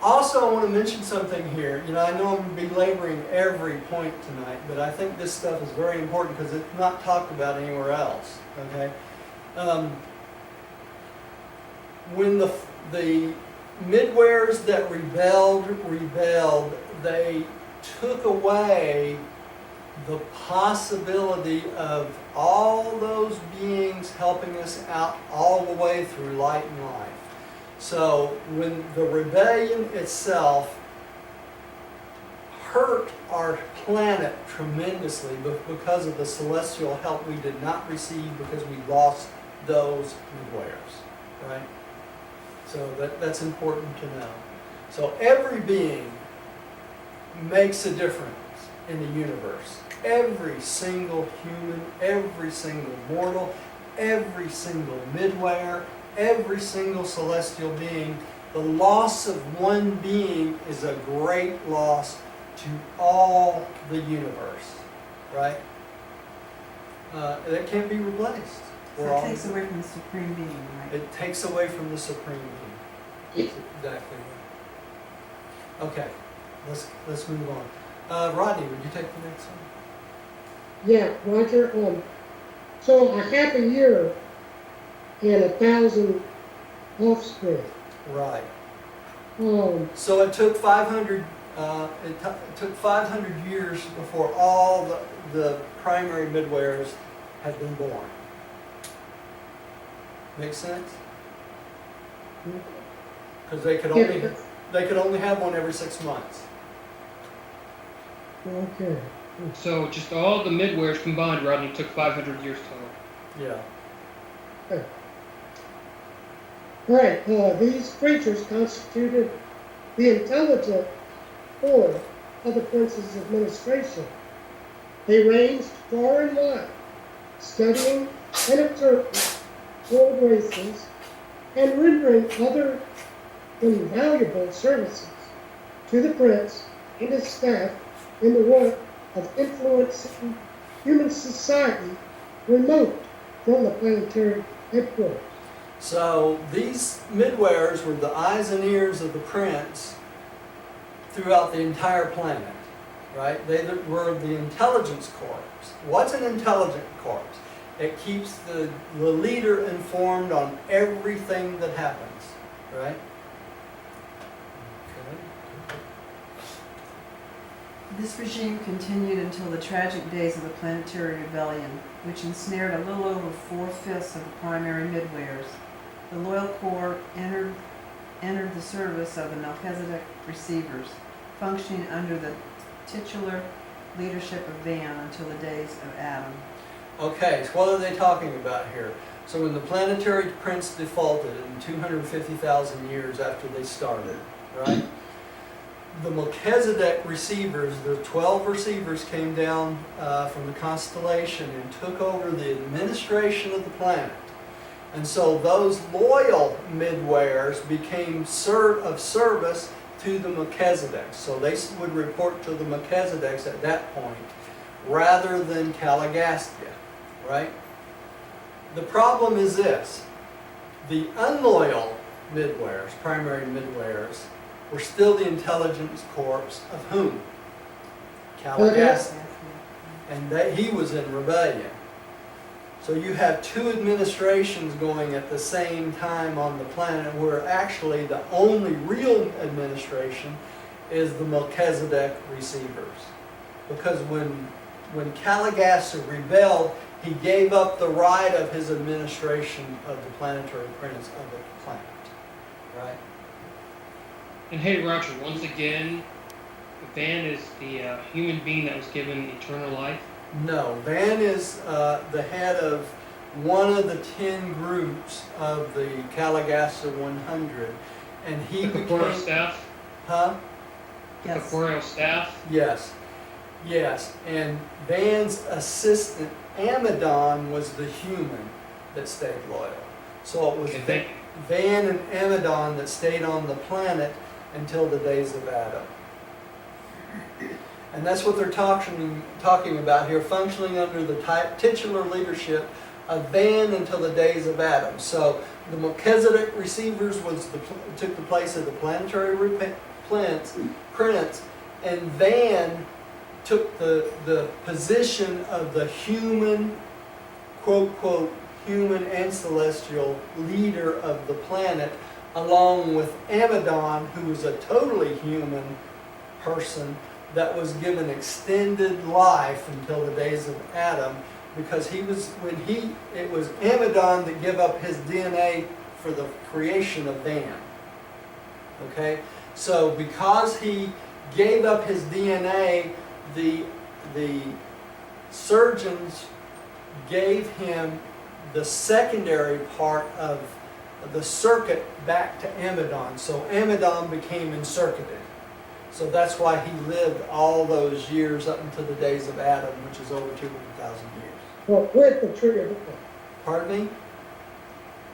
A: Also, I want to mention something here. You know, I know I'm belaboring every point tonight, but I think this stuff is very important because it's not talked about anywhere else. Okay. When the midwayers that rebelled, they took away the possibility of all those beings helping us out all the way through light and life. So when the rebellion itself hurt our planet tremendously because of the celestial help we did not receive because we lost those midwayers, right? So that's important to know. So every being makes a difference in the universe. Every single human, every single mortal, every single midwayer, every single celestial being. The loss of one being is a great loss to all the universe, right? That can't be replaced.
E: So it takes away from the supreme being, right?
A: It takes away from the supreme being. That's exactly right. Okay, let's move on. Rodney, would you take the next one?
C: Yeah, Roger. So a half a year and 1,000 offspring.
A: Right.
C: Um,
A: So it took 500. Took 500 years before all the primary midwayers had been born. Make sense? Because they could only have one every 6 months.
C: Okay.
B: So just all the midwares combined, Rodney, took 500 years total.
A: Yeah.
C: Right. These creatures constituted the intelligent core of the prince's administration. They ranged far and wide, studying and observing world races and rendering other invaluable services to the prince and his staff in the work of influencing human society remote from the planetary headquarters.
A: So these midwayers were the eyes and ears of the prince throughout the entire planet, right? They were the intelligence corps. What's an intelligent corps? It keeps the leader informed on everything that happens, right? Okay.
E: This regime continued until the tragic days of the planetary rebellion, which ensnared a little over 4/5 of the primary midwayers. The loyal corps entered the service of the Melchizedek receivers, functioning under the titular leadership of Van until the days of Adam.
A: Okay, so what are they talking about here? So when the planetary prince defaulted in 250,000 years after they started, right? The Melchizedek receivers, the 12 receivers came down from the constellation and took over the administration of the planet. And so those loyal midwayers became of service to the Melchizedeks. So they would report to the Melchizedeks at that point, rather than Caligastia, right? The problem is this. The unloyal midwayers, primary midwayers, were still the intelligence corps of whom? Caligastia. And he was in rebellion. So you have two administrations going at the same time on the planet, where actually the only real administration is the Melchizedek receivers. Because when Caligastia rebelled, he gave up the right of his administration of the planetary prince of the planet. Right?
B: And hey, Roger, once again, Van is the human being that was given eternal life.
A: No, Van is the head of one of the 10 groups of the Caligastia 100, and he
B: The corporeal
A: became...
B: staff.
A: Huh?
B: The
E: Yes.
B: corporeal staff.
A: Yes, yes. And Van's assistant, Amadon, was the human that stayed loyal. So it was
B: Okay, thank you.
A: Van and Amadon that stayed on the planet until the days of Adam. And that's what they're talking about here, functioning under the titular leadership of Van until the days of Adam. So the Melchizedek receivers took the place of the planetary prince, and Van took the position of the human, quote, quote, human and celestial leader of the planet, along with Amadon, who was a totally human person that was given extended life until the days of Adam, because it was Amadon that gave up his DNA for the creation of Van. Okay? So because he gave up his DNA, the surgeons gave him the secondary part of the circuit back to Amidon. So Amidon became encircuited. So that's why he lived all those years up until the days of Adam, which is over 200,000 years.
C: Well, with the tree of life.
A: Pardon me?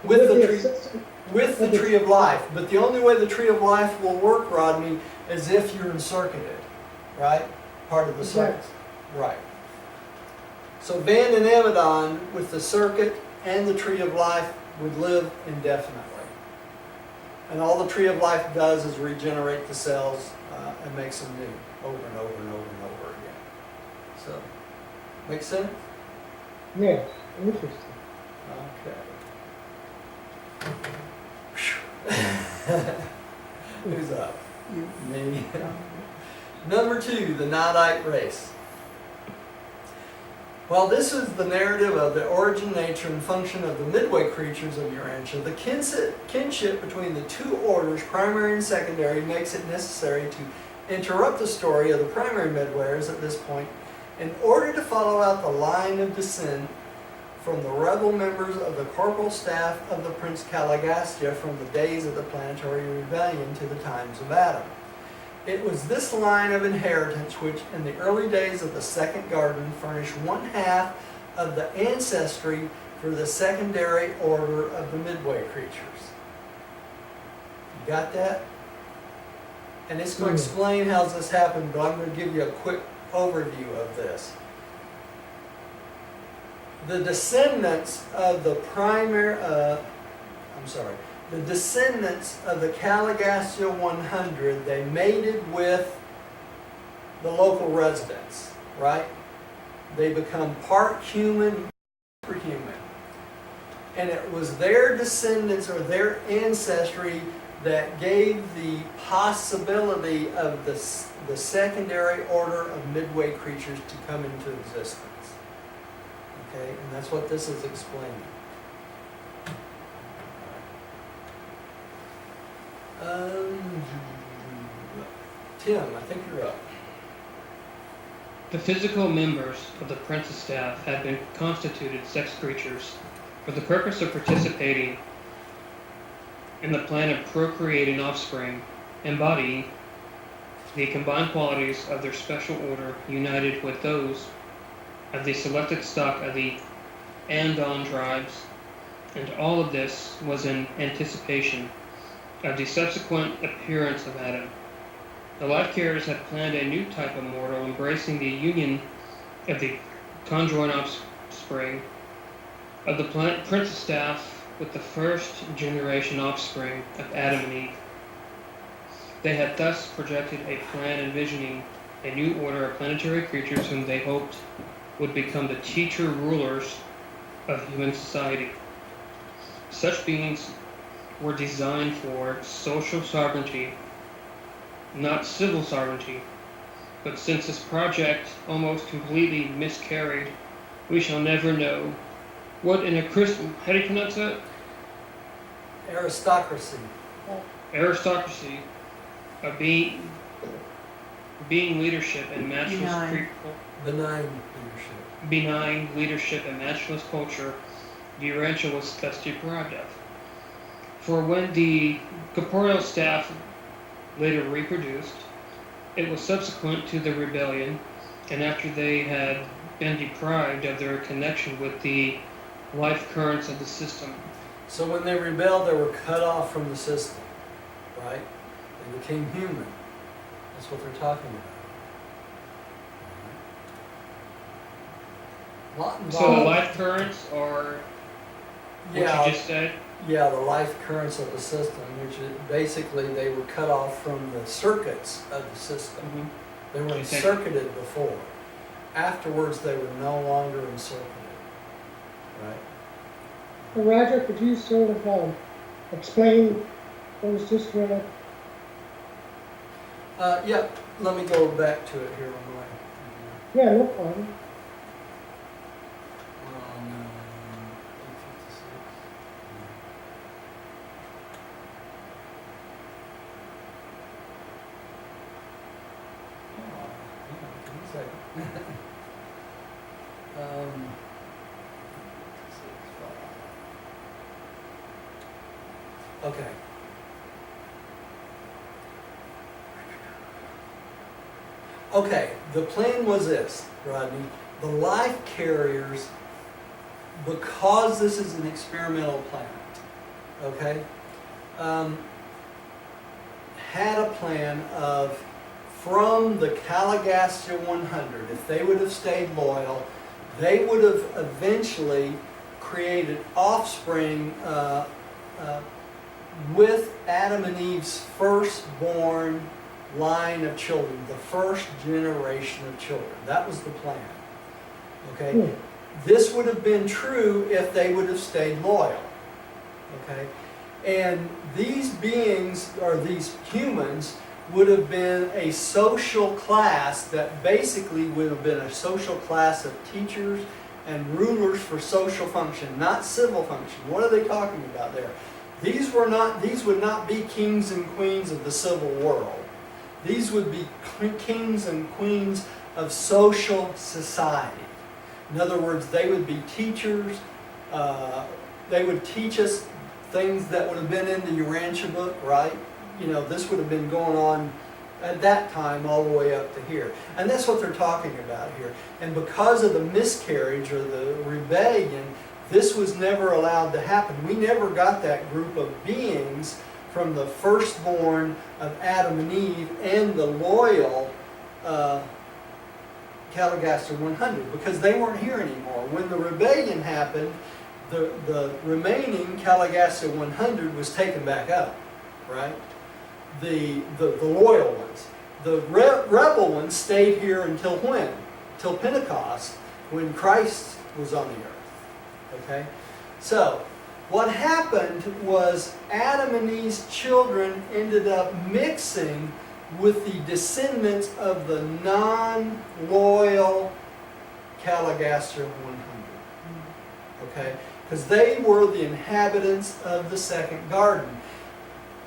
A: With the tree.
C: assistance-
A: With the tree of life, but the only way the tree of life will work, Rodney, is if you're encircuited, right? Part of the circuit. Right. So Van and Amidon, with the circuit and the tree of life, would live indefinitely. And all the tree of life does is regenerate the cells and makes them new over and over and over and over again. So, make sense?
C: Yes, interesting.
A: Okay. Who's up? Me. Number 2, the Nodite race. While this is the narrative of the origin, nature, and function of the Midway creatures of Urantia, the kinship between the two orders, primary and secondary, makes it necessary to interrupt the story of the primary Midwayers at this point in order to follow out the line of descent from the rebel members of the corporal staff of the Prince Caligastia from the days of the planetary rebellion to the times of Adam. It was this line of inheritance which, in the early days of the Second Garden, furnished 1/2 of the ancestry for the secondary order of the Midway creatures. You got that? And it's going to explain how this happened, but I'm going to give you a quick overview of this. The descendants of the the descendants of the Caligastia 100, they mated with the local residents, right? They become part human, part human. And it was their descendants or their ancestry that gave the possibility of the secondary order of Midway creatures to come into existence. Okay, and that's what this is explaining. Tim, I think you're up.
B: The physical members of the prince's staff had been constituted sex creatures for the purpose of participating in the plan of procreating offspring, embodying the combined qualities of their special order united with those of the selected stock of the Andon tribes, and all of this was in anticipation of the subsequent appearance of Adam. The life carriers had planned a new type of mortal, embracing the union of the conjoined offspring of the prince's staff with the first generation offspring of Adam and Eve. They had thus projected a plan envisioning a new order of planetary creatures whom they hoped would become the teacher rulers of human society. Such beings were designed for social sovereignty, not civil sovereignty. But since this project almost completely miscarried, we shall never know what in a Christian, how do you pronounce that?
A: Aristocracy.
B: Aristocracy, of being leadership and matchless benign leadership and matchless culture, the Urantia was thus deprived of. For when the corporeal staff later reproduced, it was subsequent to the rebellion, and after they had been deprived of their connection with the life currents of the system.
A: So when they rebelled, they were cut off from the system, right? They became human. That's what they're talking about.
B: So the life currents are what you just said?
A: Yeah, the life currents of the system, which is basically they were cut off from the circuits of the system.
B: Mm-hmm.
A: They were encircuited before. Afterwards, they were no longer encircuited. Right?
C: Well, Roger, could you sort of explain what was just read?
A: Yeah, let me go back to it here on my.
C: Yeah, no problem.
A: On 856. second. Six, five. Okay. Okay, the plan was this, Rodney. The life carriers, because this is an experimental planet, okay, had a plan of, from the Caligastia 100, if they would have stayed loyal, they would have eventually created offspring with Adam and Eve's firstborn line of children, the first generation of children. That was the plan. Okay? This would have been true if they would have stayed loyal. Okay? And these beings, or these humans, would have been a social class that basically would have been a social class of teachers and rulers for social function, not civil function. What are they talking about there? These would not be kings and queens of the civil world. These would be kings and queens of social society. In other words, they would be teachers. They would teach us things that would have been in the Urantia book, right? You know, this would have been going on at that time all the way up to here. And that's what they're talking about here. And because of the miscarriage or the rebellion, this was never allowed to happen. We never got that group of beings from the firstborn of Adam and Eve and the loyal Caligastia 100, because they weren't here anymore. When the rebellion happened, the remaining Caligastia 100 was taken back up, right? The loyal ones. The rebel ones stayed here until when? Till Pentecost, when Christ was on the earth. Okay? So, what happened was Adam and Eve's children ended up mixing with the descendants of the non-loyal Caligastia 100. Okay? Because they were the inhabitants of the second garden.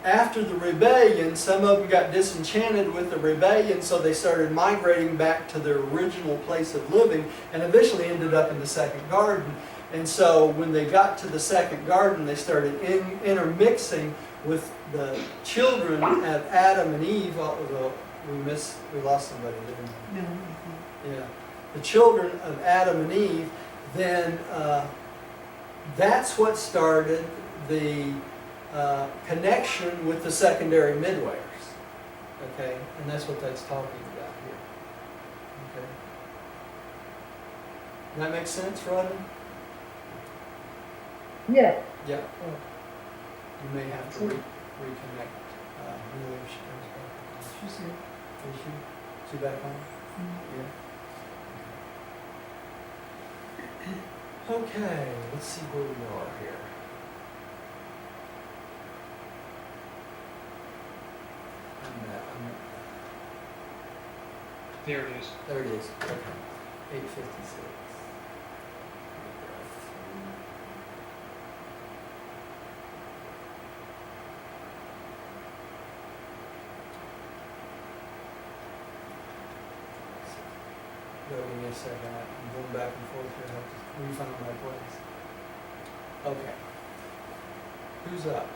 A: After the rebellion, some of them got disenchanted with the rebellion, so they started migrating back to their original place of living and eventually ended up in the second garden. And so when they got to the second garden, they started intermixing with the children of Adam and Eve. Although we lost somebody, didn't we?
E: No.
A: Yeah. The children of Adam and Eve, then that's what started the connection with the secondary midwayers. Okay? And that's what that's talking about here. Okay? That makes sense, Rodney?
C: Yeah.
A: Yeah. You may have to reconnect. Really, if she comes back.
E: She's here.
A: Is she? Is she back on? Yeah. Okay, let's see where we are here.
B: There it is.
A: There it is. Okay. 856. Give me a second. I'm going back and forth here. I have to re-find my place. Okay. Who's up?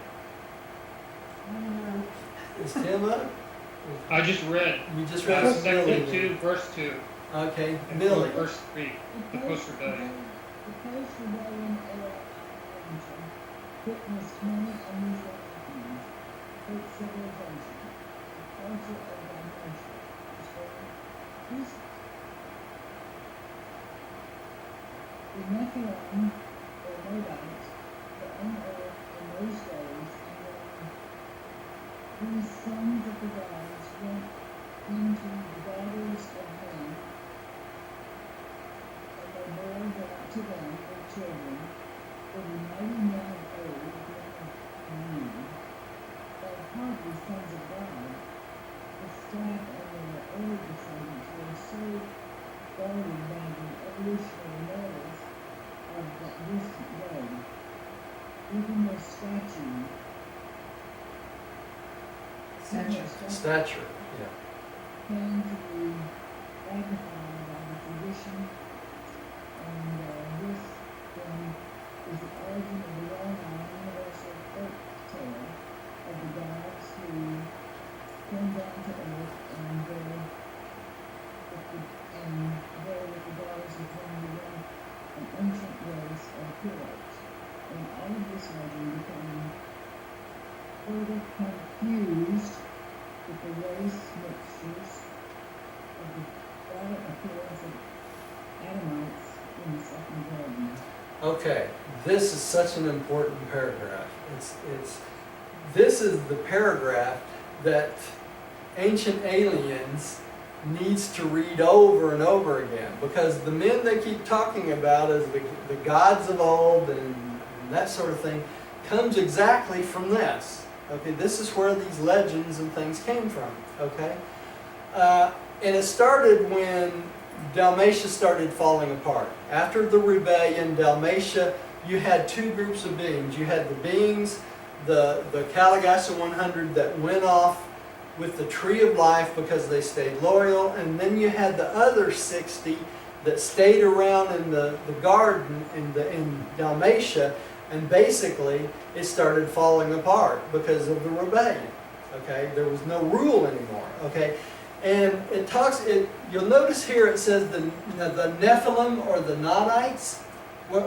A: Is Tim up?
B: I just read
A: You just read
B: section
A: Millie.
B: 2, verse 2,
A: Okay,
B: and
A: Millie.
B: verse 3, the post-rebellion.
D: The post-rebellion era of invention witnessed many unusual happenings. Great civilization, departure of dimension, pieces. The Nephilim, or Lodites, were on earth in those days, and these sons of the gods went into the daughters of men, and they bore to them their children, for the mighty men of old, men, but hardly sons of God. The staff of their early descendants were so guarded by the evolutionary laws of that distant day. Even their stature,
E: Stature.
A: Stature. Yeah.
D: came to be magnified by the tradition. And this then is the origin of the well-known universal folk tale of the gods who came down to earth and there with the daughters of one to one an ancient race of heroes. And all of this legend became further confused with the race mixtures of the latter appearance of Adamites in the second garden.
A: Okay, this is such an important paragraph. This is the paragraph that Ancient Aliens needs to read over and over again, because the men they keep talking about as the gods of old and that sort of thing comes exactly from this. Okay, this is where these legends and things came from. Okay, and it started when Dalmatia started falling apart. After the rebellion, Dalmatia, you had two groups of beings. You had the beings, the Calagasta 100 that went off with the tree of life because they stayed loyal, and then you had the other 60 that stayed around in the garden in Dalmatia, and basically it started falling apart because of the rebellion. Okay, there was no rule anymore. Okay, and you'll notice here it says the Nephilim or the Nodites when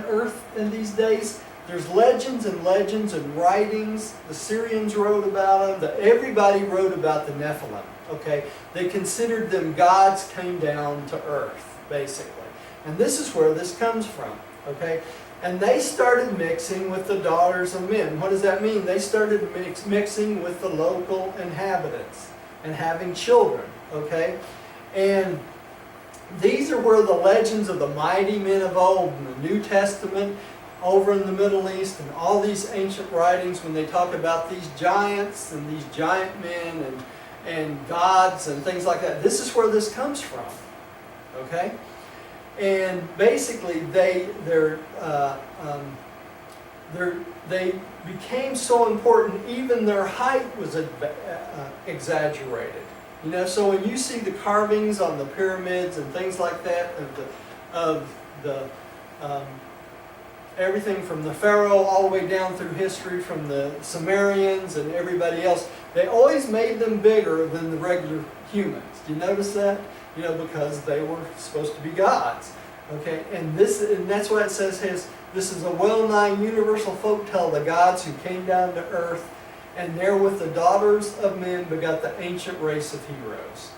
A: Earth in these days. There's legends and legends and writings. The Syrians wrote about them. Everybody wrote about the Nephilim. Okay, they considered them gods came down to earth, basically, and this is where this comes from. Okay, and they started mixing with the daughters of men. What does that mean? They started mixing with the local inhabitants and having children. Okay, and these are where the legends of the mighty men of old in the New Testament, over in the Middle East, and all these ancient writings, when they talk about these giants and these giant men and gods and things like that, this is where this comes from. Okay, and basically they became so important. Even their height was exaggerated. You know, so when you see the carvings on the pyramids and things like that of the everything from the Pharaoh all the way down through history, from the Sumerians and everybody else, they always made them bigger than the regular humans. Do you notice that? You know, because they were supposed to be gods. Okay, and that's why it says this is a well-nigh universal folk tale of the gods who came down to earth, and there with the daughters of men begot the ancient race of heroes.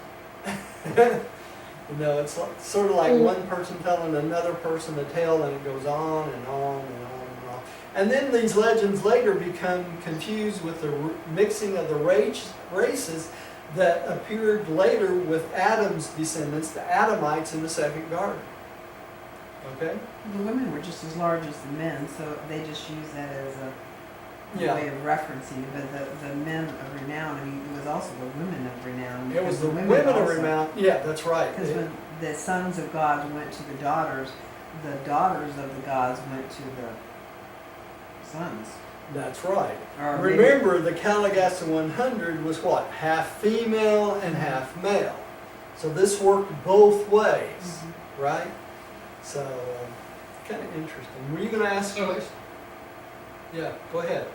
A: You know, it's sort of like one person telling another person a tale, and it goes on and on and on and on. And then these legends later become confused with the mixing of the races that appeared later with Adam's descendants, the Adamites in the second garden. Okay?
E: The women were just as large as the men, so they just use that as a way of referencing it. But the men of renown, I mean, it was also the women of renown.
A: It was the women of renown. Yeah, that's right.
E: Because when the sons of God went to the daughters of the gods went to the sons.
A: That's right.
E: Or
A: Remember, the Calagasta 100 was what? Half female and half male. So this worked both ways, right? So, kind of interesting. Were you going to ask a question? Yeah, go ahead.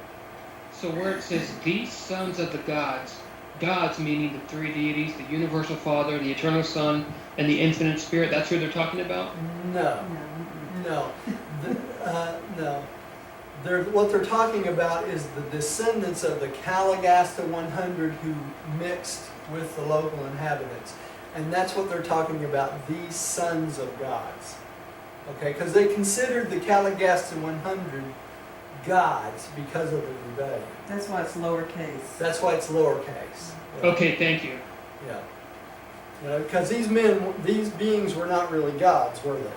B: So where it says these sons of the gods, gods meaning the three deities, the universal Father, the eternal Son, and the infinite Spirit, that's who they're talking about?
A: No. No. What they're talking about is the descendants of the Calagasta 100 who mixed with the local inhabitants. And that's what they're talking about, these sons of gods. Okay, because they considered the Calagasta 100 gods because of the rebellion.
E: That's why it's lowercase.
A: That's why it's lowercase. Yeah.
B: Okay, thank you.
A: Yeah. You know, because these beings were not really gods, were they?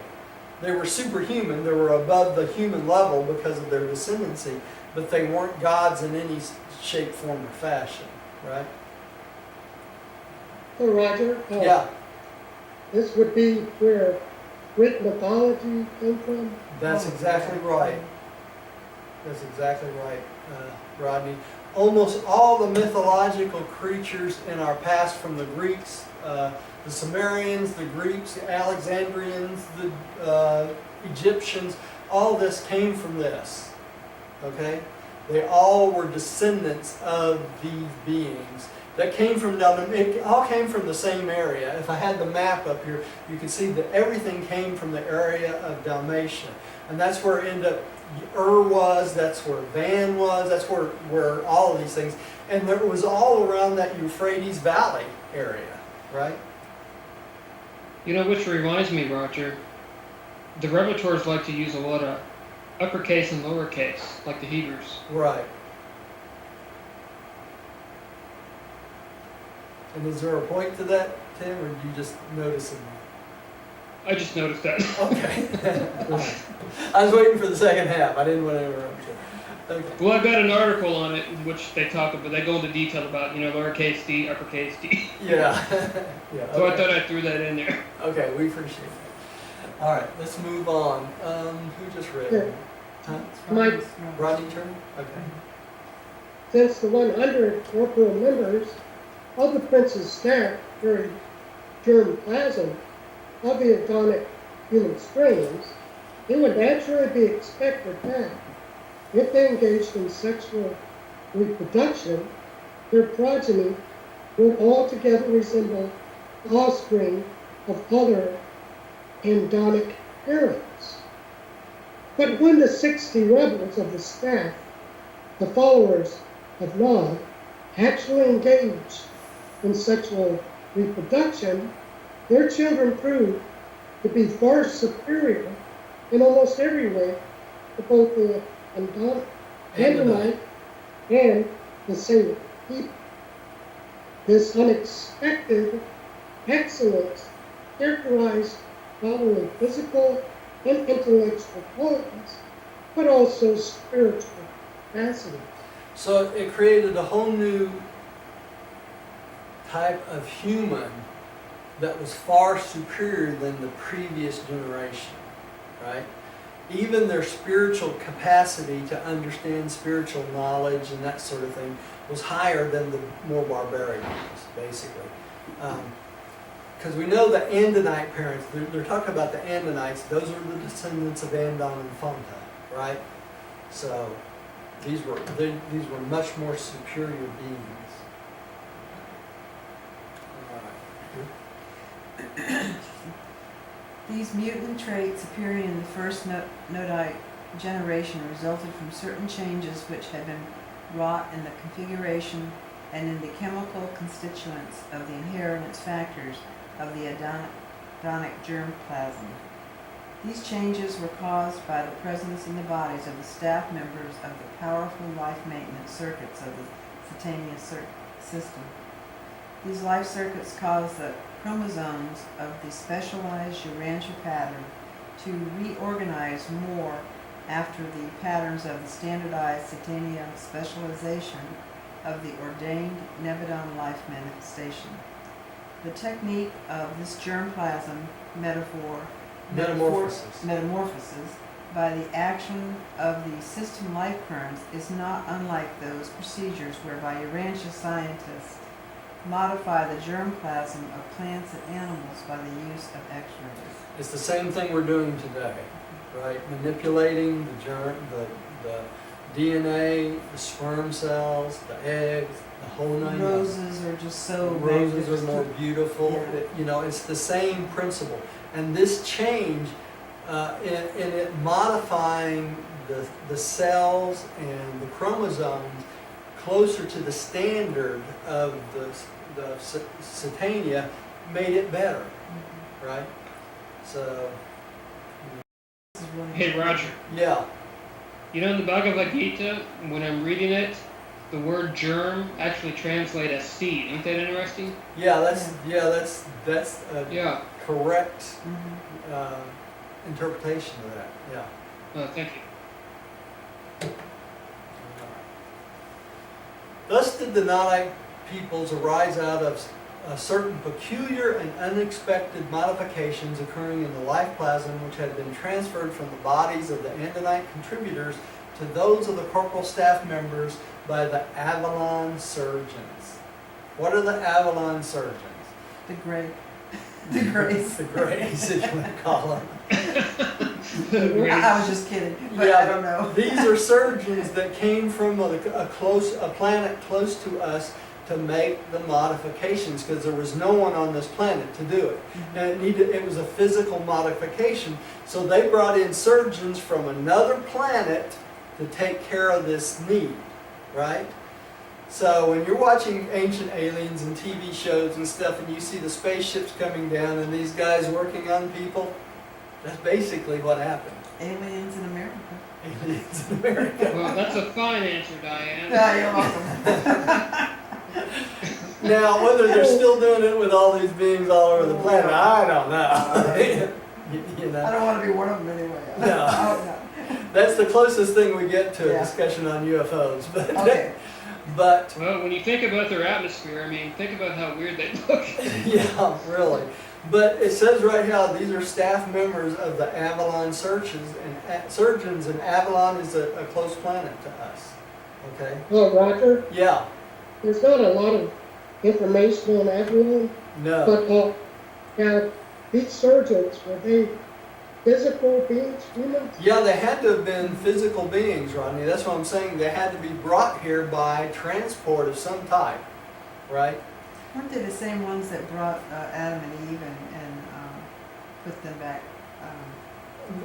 A: They were superhuman. They were above the human level because of their descendancy, but they weren't gods in any shape, form, or fashion, right?
C: So Roger,
A: Yeah,
C: this would be where Greek mythology came from?
A: that's exactly right. That's exactly right, Rodney. almost all the mythological creatures in our past, from the Greeks, the Sumerians, the Greeks, the Alexandrians, the Egyptians, all this came from this. Okay? They all were descendants of these beings that came from down. It all came from the same area. If I had the map up here, you can see that everything came from the area of Dalmatia, and that's where was. That's where Van was. That's where all of these things, and it was all around that Euphrates Valley area, right?
B: You know, which reminds me, Roger, the Revelatories like to use a lot of uppercase and lowercase, like the Hebrews.
A: Right. And is there a point to that, Tim, or did you just notice it?
B: I just noticed that.
A: Okay. I was waiting for the second half. I didn't want to interrupt you. Okay.
B: Well, I've got an article on it in which they talk about, they go into detail about, lowercase d, uppercase d.
A: Yeah. Yeah.
B: So I
A: Okay.
B: thought I threw that in there.
A: Okay, we appreciate it. All right, let's move on. Who just read?
C: Sure.
A: Huh?
C: Mike.
A: Rodney Turner? Okay.
C: Since the 100 corporeal members of the prince's staff carried germplasm of the Adonic human strains, it would naturally be expected that, if they engaged in sexual reproduction, their progeny would altogether resemble the offspring of other Adonic parents. But when the 60 rebels of the staff, the followers of Nod, actually engaged in sexual reproduction, their children proved to be far superior in almost every way to both the Ammonite and the Semitic people. This unexpected excellence characterized not only physical and intellectual qualities, but also spiritual capacity.
A: So it created a whole new type of human that was far superior than the previous generation, right? Even their spiritual capacity to understand spiritual knowledge and that sort of thing was higher than the more barbaric ones, basically. Because we know the Andonite parents, they're talking about the Andonites, those are the descendants of Andon and Fonta, right? So these were much more superior beings.
E: These mutant traits appearing in the first Nodite generation resulted from certain changes which had been wrought in the configuration and in the chemical constituents of the inheritance factors of the Adonic germplasm. These changes were caused by the presence in the bodies of the staff members of the powerful life maintenance circuits of the Satania system. These life circuits cause the chromosomes of the specialized Urantia pattern to reorganize more after the patterns of the standardized Satania specialization of the ordained Nevedon life manifestation. The technique of this germplasm metamorphosis by the action of the system life currents is not unlike those procedures whereby Urantia scientists modify the germplasm of plants and animals by the use of X-rays.
A: It's the same thing we're doing today, right? Manipulating the DNA, the sperm cells, the eggs, the whole nine yards.
E: Roses are just so
A: Roses are
E: magnificent.
A: more beautiful.
E: Yeah.
A: It's the same principle. And this change in it modifying the cells and the chromosomes closer to the standard of the Satania made it better, right? So,
E: This is really
B: Hey, Roger.
A: yeah.
B: In the Bhagavad Gita, when I'm reading it, the word germ actually translates as seed. Ain't that interesting?
A: Yeah, that's a
B: Yeah.
A: correct
E: Mhm.
A: interpretation of that. Yeah.
B: Thank you.
A: Thus did the Nodite peoples arise out of certain peculiar and unexpected modifications occurring in the life plasm which had been transferred from the bodies of the Andonite contributors to those of the corporal staff members by the Avalon surgeons. What are the Avalon surgeons?
E: The gray, the grays.
A: The Greys, if you want to call them.
E: I was just kidding, but
A: Yeah,
E: I don't know.
A: These are surgeons that came from a planet close to us to make the modifications, because there was no one on this planet to do it. And it was a physical modification. So they brought in surgeons from another planet to take care of this need, right? So when you're watching Ancient Aliens and TV shows and stuff, and you see the spaceships coming down and these guys working on people, that's basically what happened.
E: Aliens in America.
A: Aliens in America.
B: Well, that's a fine answer, Diane.
E: Yeah, you're welcome.
A: Now, whether they're still doing it with all these beings all over the planet, I don't know. You know?
E: I don't want to be one of them anyway.
A: No.
E: Oh, no.
A: That's the closest thing we get to a
E: Yeah.
A: discussion on UFOs. But,
E: Okay.
A: but
B: Well, when you think about their atmosphere, I mean, think about how weird they look.
A: yeah, really. But it says right here, these are staff members of the Avalon surgeons, and Avalon is a close planet to us. Okay?
C: Well, Roger,
A: Yeah.
C: there's not a lot of information on Avalon,
A: No.
C: but now these surgeons, were they physical beings, humans?
A: Yeah, they had to have been physical beings, Rodney. That's what I'm saying. They had to be brought here by transport of some type, right?
E: Weren't they the same ones that brought Adam and Eve and put them back,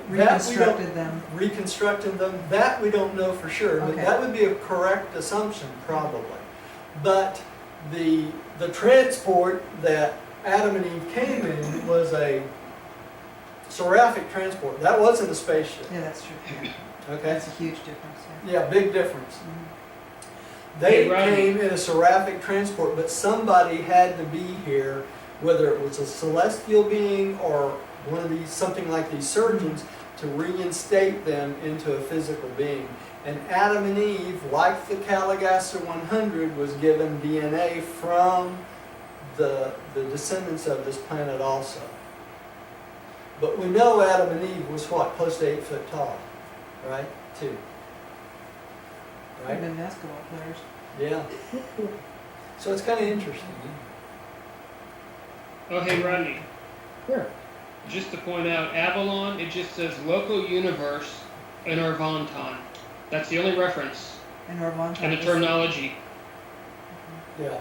E: reconstructed them?
A: Reconstructed them. That we don't know for sure, but
E: Okay.
A: that would be a correct assumption, probably. But the transport that Adam and Eve came in was a seraphic transport. That wasn't a spaceship.
E: Yeah, that's true. Yeah.
A: Okay.
E: That's a huge difference. Yeah.
A: Yeah, big difference.
E: Mhm.
A: They
B: Hey, Rodney.
A: came in a seraphic transport, but somebody had to be here, whether it was a celestial being or one of these, something like these surgeons, to reinstate them into a physical being. And Adam and Eve, like the Caligasser 100, was given DNA from the descendants of this planet also. But we know Adam and Eve was what? Close to 8 foot tall, right? 2.
E: Could
A: Right?
E: have been basketball players.
A: Yeah. So it's kind of interesting.
B: Oh, hey, Rodney.
C: Yeah.
B: Just to point out, Avalon, it just says local universe in Arvonton. That's the only reference
E: And Orvonton.
B: and the terminology.
A: Yeah.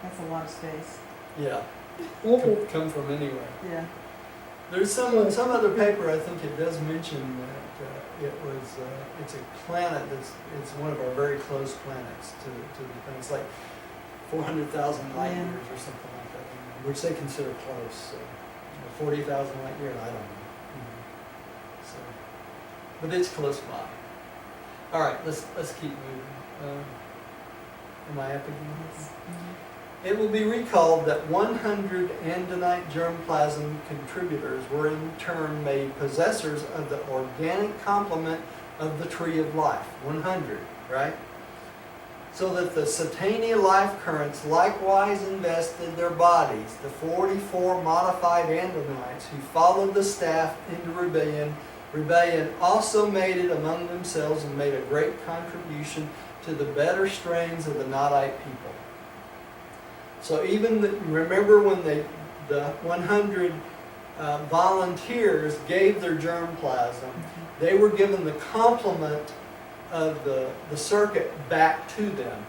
E: That's a lot of space.
A: Yeah.
C: Local,
A: Come from anywhere.
E: Yeah.
A: There's some other paper, I think it does mention that it's a planet it's one of our very close planets to the planet. It's like 400,000 light
E: Yeah.
A: years or something like that, which they consider close. So 40,000 light years, I don't know. So, but it's close by. All right, let's keep moving. Am I up again?
E: Yes. Mhm.
A: It will be recalled that 100 andinite germplasm contributors were in turn made possessors of the organic complement of the tree of life. 100, right? So that the Satania life currents likewise invested their bodies. The 44 modified andinites who followed the staff into rebellion also made it among themselves and made a great contribution to the better strains of the Nodite people. So even remember when the 100 volunteers gave their germplasm, they were given the complement of the circuit back to them,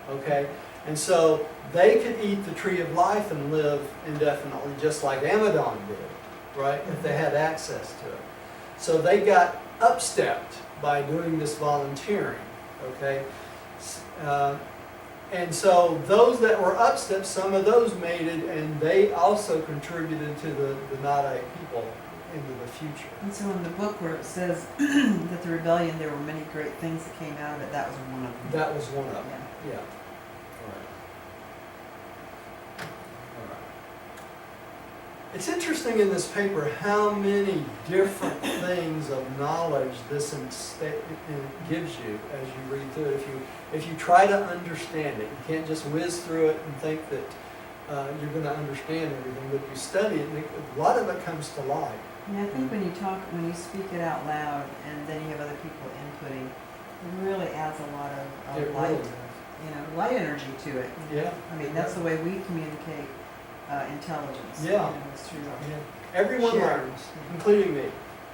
A: okay? And so they could eat the tree of life and live indefinitely, just like Amadon did, right? If they had access to it. So they got upstepped by doing this volunteering, okay? And so those that were upstepped, some of those made it, and they also contributed to the Nodite people into the future.
E: And so in the book where it says that the rebellion, there were many great things that came out of it, that was one of them.
A: That was one of them,
E: Yeah.
A: yeah. All right. It's interesting in this paper how many different things of knowledge this gives you as you read through it. If you try to understand it, you can't just whiz through it and think that you're going to understand everything, but you study it, and a lot of it comes to light.
E: And I think when you speak it out loud, and then you have other people inputting, it really adds a lot of
A: It
E: light
A: really does.
E: light energy to it.
A: Yeah.
E: I mean, that's the way we communicate intelligence.
A: Yeah.
E: It's through
A: Yeah. Everyone
E: Sure.
A: learns, including me,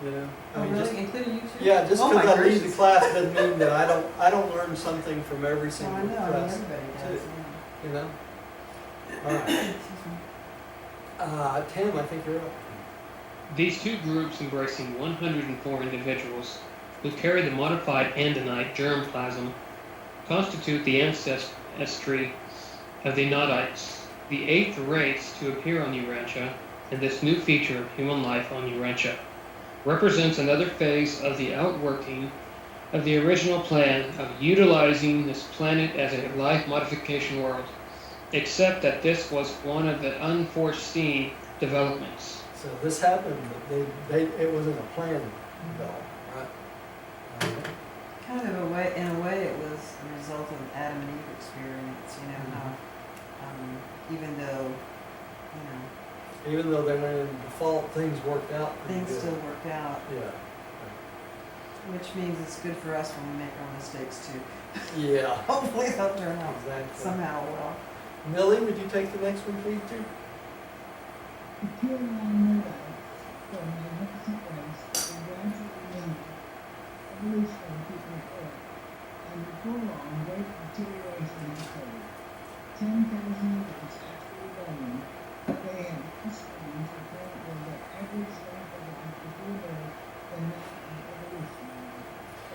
A: you know. I
E: Oh,
A: mean,
E: really?
A: just,
E: Including you too?
A: yeah, just
E: Oh,
A: because
E: my
A: I leave the
E: gracious.
A: class doesn't mean that I don't learn something from every
E: Oh,
A: single
E: I know, I mean,
A: class,
E: everybody does,
A: too,
E: yeah.
A: you know. All right.
E: Excuse me.
A: Tim, I think you're up.
B: These two groups, embracing 104 individuals who carry the modified andinite germplasm, constitute the ancestry of the Nodites, the eighth race to appear on Urantia, and this new feature of human life on Urantia represents another phase of the outworking of the original plan of utilizing this planet as a life modification world, except that this was one of the unforeseen developments.
A: So this happened, but it wasn't a plan development, right?
E: Kind of in a way, it was a result of the Adam and Eve experience, how, even though,
A: Even though they went in default, things worked out pretty
E: things
A: good.
E: still worked out,
A: Yeah.
E: which means it's good for us when we make our mistakes too.
A: Yeah.
E: Hopefully they'll turn out
A: Exactly.
E: somehow well.
A: Millie, would you take the next one, please, too?
D: The pure line from magnificent race is gradually linear, evolutionary to earth, and before long, great deterioration occurred. 10,000 years after rebellion, they have explained to the point where the average length of life is lower than that of evolutionary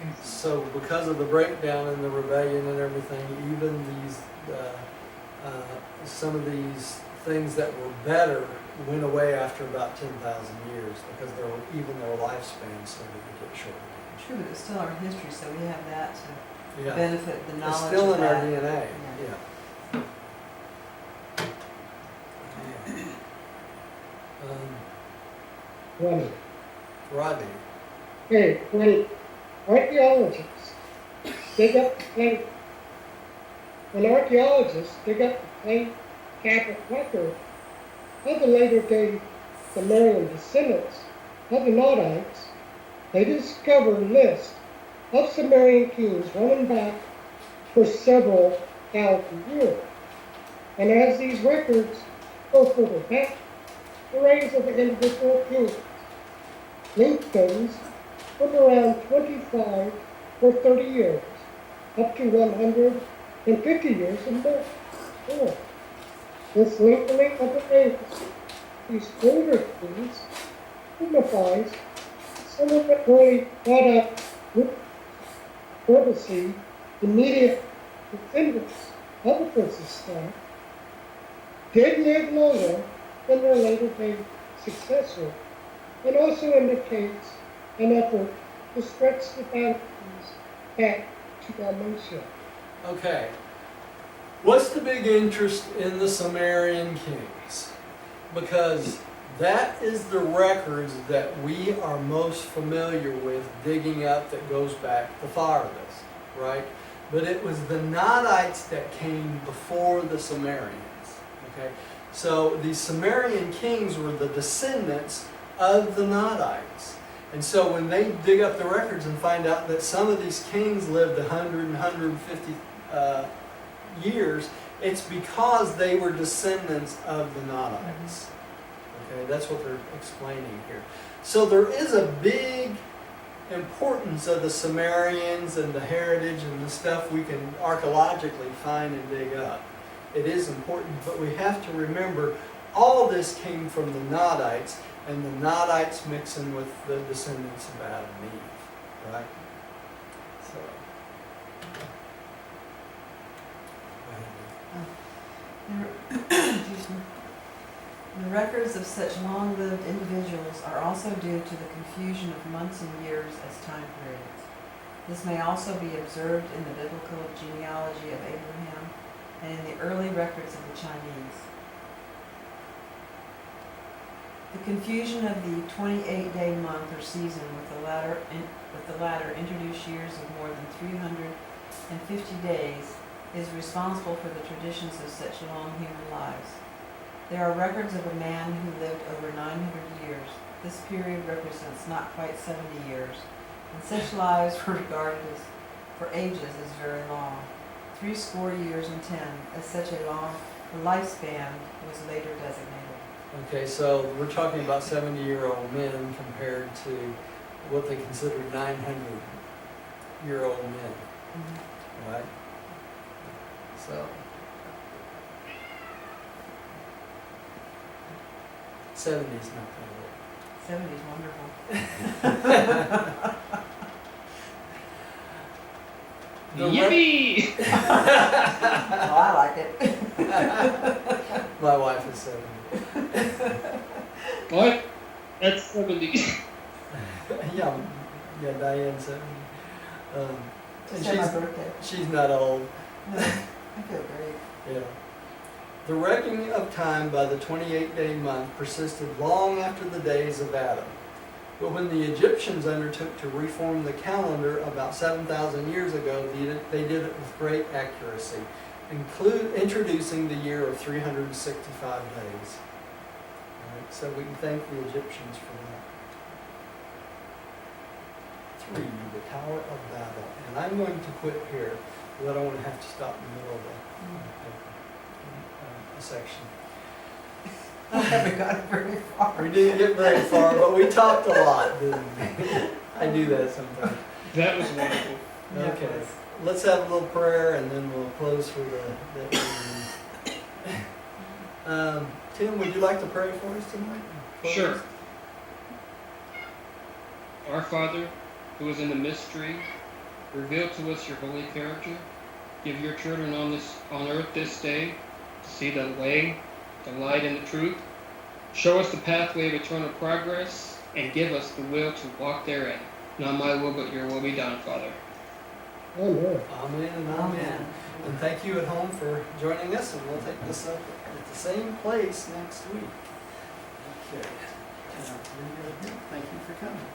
D: races.
A: So because of the breakdown in the rebellion and everything, even these, some of these things that were better went away after about 10,000 years because even their lifespan started to get shorter.
E: True, but it's still our history, so we have that to
A: Yeah.
E: benefit the knowledge
A: It's still
E: of
A: in our
E: that.
A: DNA.
E: Yeah.
A: Yeah.
C: Running.
A: Rodney.
C: Okay, when archaeologists dig up the clay, when archaeologists dig up the clay tablet record of the later day Sumerian descendants of the Nodites, they discover lists of Sumerian kings running back for several thousand years. And as these records go further back, the reigns of the individual kings lengthens from around 25 or 30 years up to 150 years and more. This lengthening of the reigns, these older kings, signifies some of the early product courtesy, immediate descendants of the Princess Star, did live longer than their later day successor, and also indicates an effort to stretch the boundaries back to Dalmatia.
A: Okay. What's the big interest in the Sumerian kings? Because that is the records that we are most familiar with digging up that goes back the farthest, right? But it was the Nodites that came before the Sumerians, okay? So the Sumerian kings were the descendants of the Nodites. And so when they dig up the records and find out that some of these kings lived 100 and 150 years, it's because they were descendants of the Nodites. Okay, that's what they're explaining here. So there is a big importance of the Sumerians and the heritage and the stuff we can archaeologically find and dig up. It is important, but we have to remember all this came from the Nodites, and the Nodites mixing with the descendants of Adam and Eve, right? So,
E: Excuse me. The records of such long-lived individuals are also due to the confusion of months and years as time periods. This may also be observed in the biblical genealogy of Abraham and in the early records of the Chinese. The confusion of the 28-day month or season with the latter introduced years of more than 350 days is responsible for the traditions of such long human lives. There are records of a man who lived over 900 years. This period represents not quite 70 years, and such lives were regarded as, for ages as very long. 70 years, as such a long lifespan was later designated.
A: Okay, so we're talking about 70-year-old men compared to what they considered 900-year-old men, right? So 70's not that old.
E: 70's wonderful.
B: Yippee!
E: Oh, I like it.
A: My wife is 70.
B: What? That's 70.
A: Yeah, Diane's 70. And
E: Just had my birthday.
A: she's not old.
E: I feel great.
A: Yeah. The reckoning of time by the 28-day month persisted long after the days of Adam. But when the Egyptians undertook to reform the calendar about 7,000 years ago, they did it with great accuracy, introducing the year of 365 days. All right, so we can thank the Egyptians for that. 3, the Tower of Babel. And I'm going to quit here, because I don't want to have to stop in the middle of a section.
E: I haven't gotten very far.
A: We didn't get very far, but we talked a lot, didn't we? I do that sometimes.
B: That was wonderful.
A: Okay, let's have a little prayer and then we'll close for the evening. Tim, would you like to pray for us tonight?
B: Sure. Our Father, who is in the mystery, reveal to us your holy character. Give your children on earth this day to see the way, the light, and the truth. Show us the pathway of eternal progress, and give us the will to walk therein. Not my will, but your will be done, Father.
C: Amen.
A: Amen and amen. And thank you at home for joining us, and we'll take this up at the same place next week. Okay. Thank you for coming.